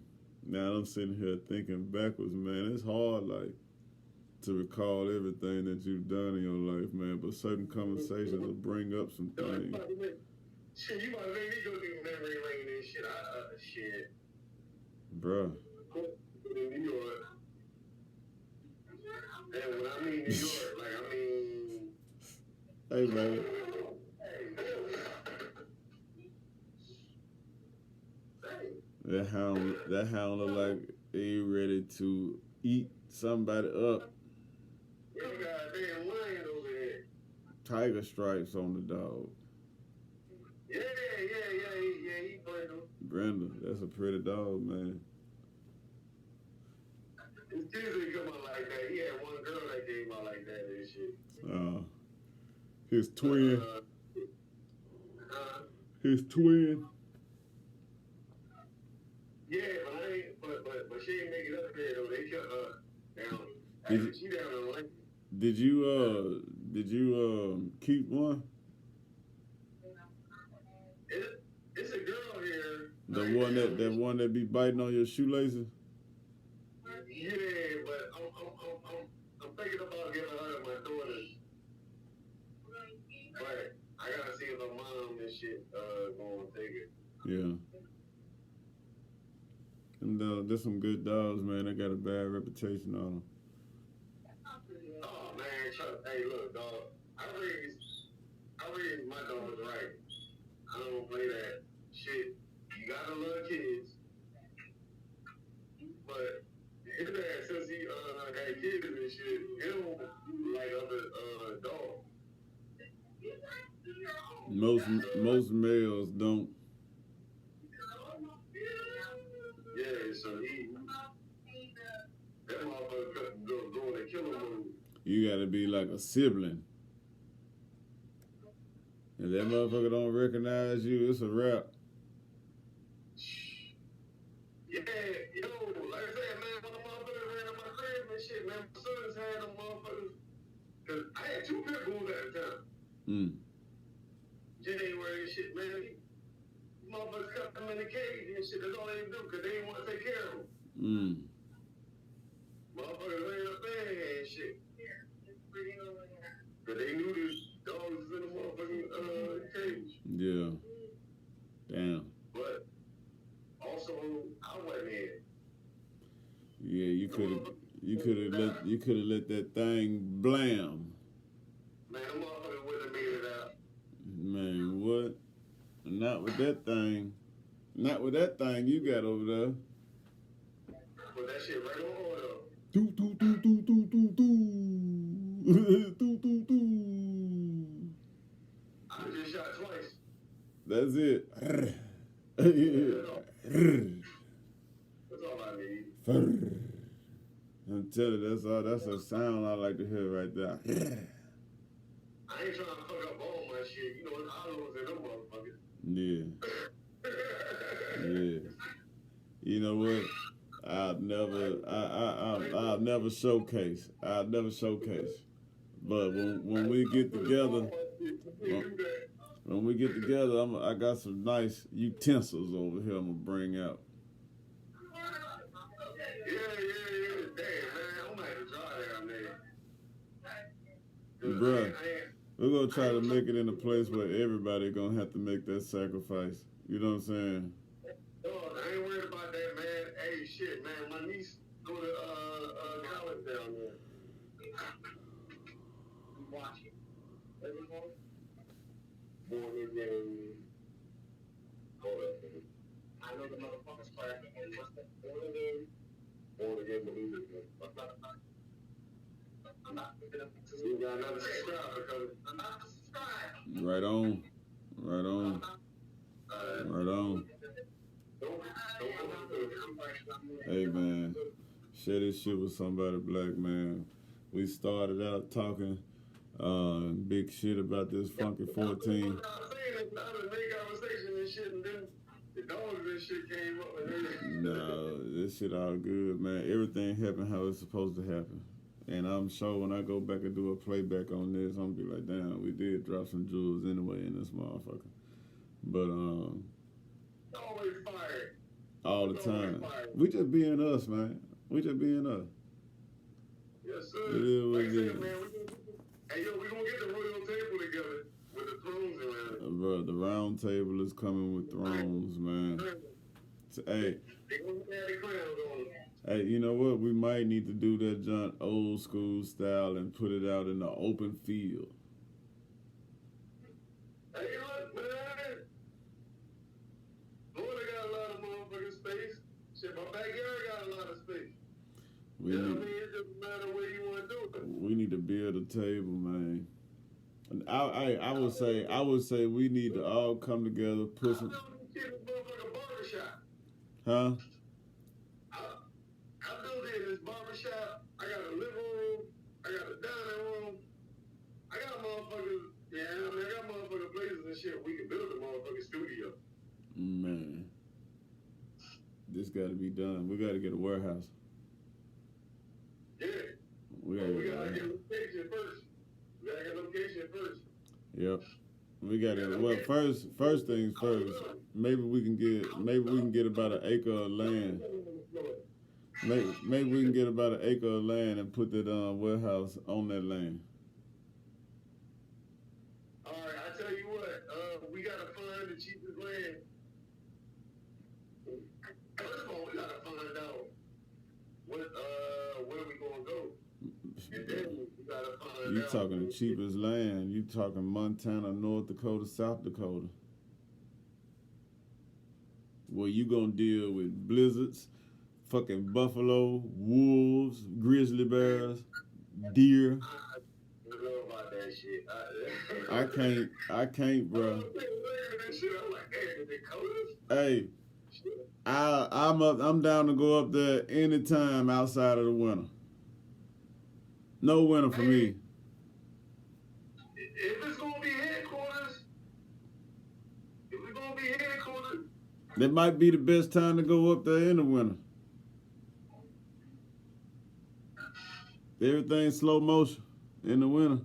Now I'm sitting here thinking backwards, man. It's hard, like, to recall everything that you've done in your life, man. But certain conversations will bring up some things. Shit, you might make me go through memory lane and shit. Shit. Bruh. In New York. And when I mean New York, like, I mean... Hey, man. That hound look like he ready to eat somebody up. You got a damn lion over there. Tiger stripes on the dog. Yeah, he Brenda. Brenda, that's a pretty dog, man. His kids didn't come out like that. He had one girl that came out like that and shit. His twin. His twin. Yeah, but she ain't make it up there though. They cut her down. She down in London. Did you keep one? It's a girl here. The one that be biting on your shoelaces? Yeah, but I'm thinking about giving her to my daughters. But I gotta see if her mom and shit gonna take it. Yeah. And there's some good dogs, man. They got a bad reputation on them. Oh man, hey, look, dog. I raised my daughters right. I don't play that shit. You gotta love kids, but his ass, since he had kids and shit, he don't like other dogs. Most males don't. Yeah, so that motherfucker go in the killer mode. You gotta be like a sibling. If that motherfucker don't recognize you, it's a wrap. Yeah, yo, like I said, man, when the motherfuckers ran up my crib and shit, man, my sons had them motherfuckers. Cause I had 2 pit bulls at the time. January and shit, man. Motherfuckers cut them in the cage and shit. That's all they do, cause they didn't want to take care of them. Motherfuckers ran up there and shit. Cause they knew the dogs was in the motherfucking cage. Yeah. Damn. But also, I wasn't in. Yeah, you could have let that thing blam. Man, the motherfucker wouldn't have made it out. Man, what? Not with that thing. Not with that thing you got over there. Put that shit right on oil. Do do do do do do do. Do do do. shot twice. That's it. That's all I need. I'm telling you, that's a sound I like to hear right there. I ain't trying to fuck up all my shit. You know, I lose in them motherfuckers. Yeah. Yeah. You know what? I'll never showcase. But when we get together, I got some nice utensils over here I'm gonna bring out. Yeah. Damn, man, I'm gonna have to try that, man. Bruh, we're gonna try to make it in a place where everybody gonna have to make that sacrifice. You know what I'm saying? I ain't worried about that, man. Hey, shit, man. My niece go to college down there. Watch it. Born again. I know the motherfuckers part. Born again, believe it. I'm not picking up. You got another subscriber because I'm not subscribed. Right on. Hey man, share this shit with somebody black, man. We started out talking big shit about this funky 14. No, this shit all good, man. Everything happened how it's supposed to happen. And I'm sure when I go back and do a playback on this, I'm gonna be like, damn, we did drop some jewels anyway in this motherfucker. But always fired. All the time. We just being us, man. We just being us. Yes, sir. It is what it is. Hey, yo, we gonna get the royal table together with the thrones around it. Bro, the round table is coming with thrones, man. Hey. They gonna have the crowns on them. Hey, you know what? We might need to do that junk old school style and put it out in the open field. Hey, look, man. Florida got a lot of motherfucking space. Shit, my backyard got a lot of space. It doesn't matter where you want to do it. We need to build a table, man. And I would say we need to all come together, put some. Barbershop. Huh? I built in this barbershop. I got a living room. I got a dining room. I got motherfuckers. Yeah, I mean, I got motherfucking places and shit. We can build a motherfucking studio. Man, this got to be done. We got to get a warehouse. Yeah. We gotta get location first. Yep. We got to. Well, first things first. Maybe we can get about an acre of land. Maybe we can get about an acre of land and put that warehouse on that land. All right, I tell you what. We gotta find the cheapest land. First of all, we gotta find out where we gonna go. And then we gotta find out. You talking the cheapest land. You talking Montana, North Dakota, South Dakota. Where you gonna deal with blizzards, fucking buffalo, wolves, grizzly bears, deer. I don't know about that shit. I can't, bro. Hey, I'm down to go up there anytime outside of the winter. No winter for me. If it's gonna be headquarters, that might be the best time to go up there in the winter. Everything's slow motion in the winter.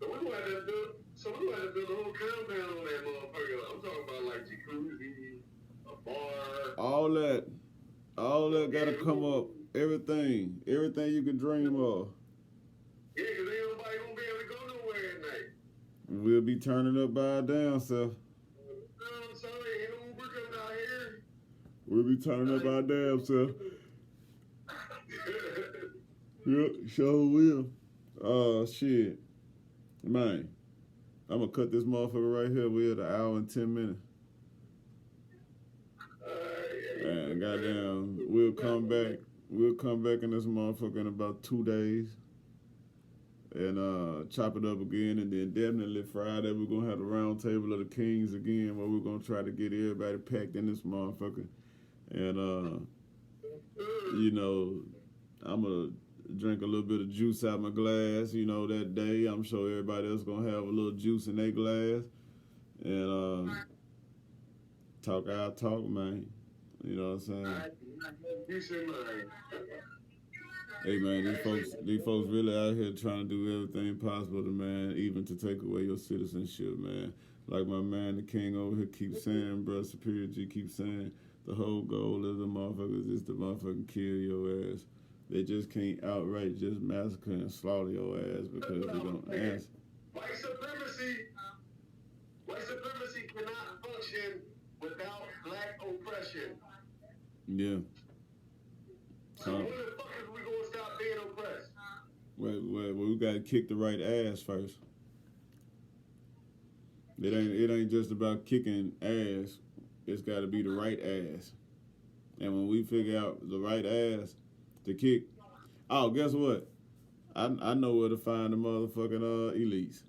So we gonna have to build a whole compound on that motherfucker. I'm talking about like jacuzzi, a bar. All that gotta come up. Everything you can dream of. Yeah, because ain't nobody gonna be able to go nowhere at night. We'll be turning up by our damn self. I'm sorry, ain't no Uber coming out here. We'll be turning up our damn self. Yep, sure will. Shit. Man, I'm gonna cut this motherfucker right here. We're at 1 hour and 10 minutes. Man, goddamn, we'll come back in this motherfucker in about 2 days. and chop it up again. And then definitely Friday we're gonna have the round table of the kings again, where we're gonna try to get everybody packed in this motherfucker. And you know, I'm gonna drink a little bit of juice out my glass. You know, that day I'm sure everybody else gonna have a little juice in their glass, and talk our talk, man. You know what I'm saying? Hey man, these folks really out here trying to do everything possible to, man, even to take away your citizenship, man. Like my man, the king over here keeps saying, bro, Superior G keeps saying, the whole goal of the motherfuckers is to motherfucking kill your ass. They just can't outright just massacre and slaughter your ass because they don't answer. White supremacy cannot function without black oppression. Yeah. So when the fuck is we gonna stop being oppressed? Well, we gotta kick the right ass first. It ain't just about kicking ass. It's gotta be the right ass. And when we figure out the right ass to kick, oh, guess what? I know where to find the motherfucking elites.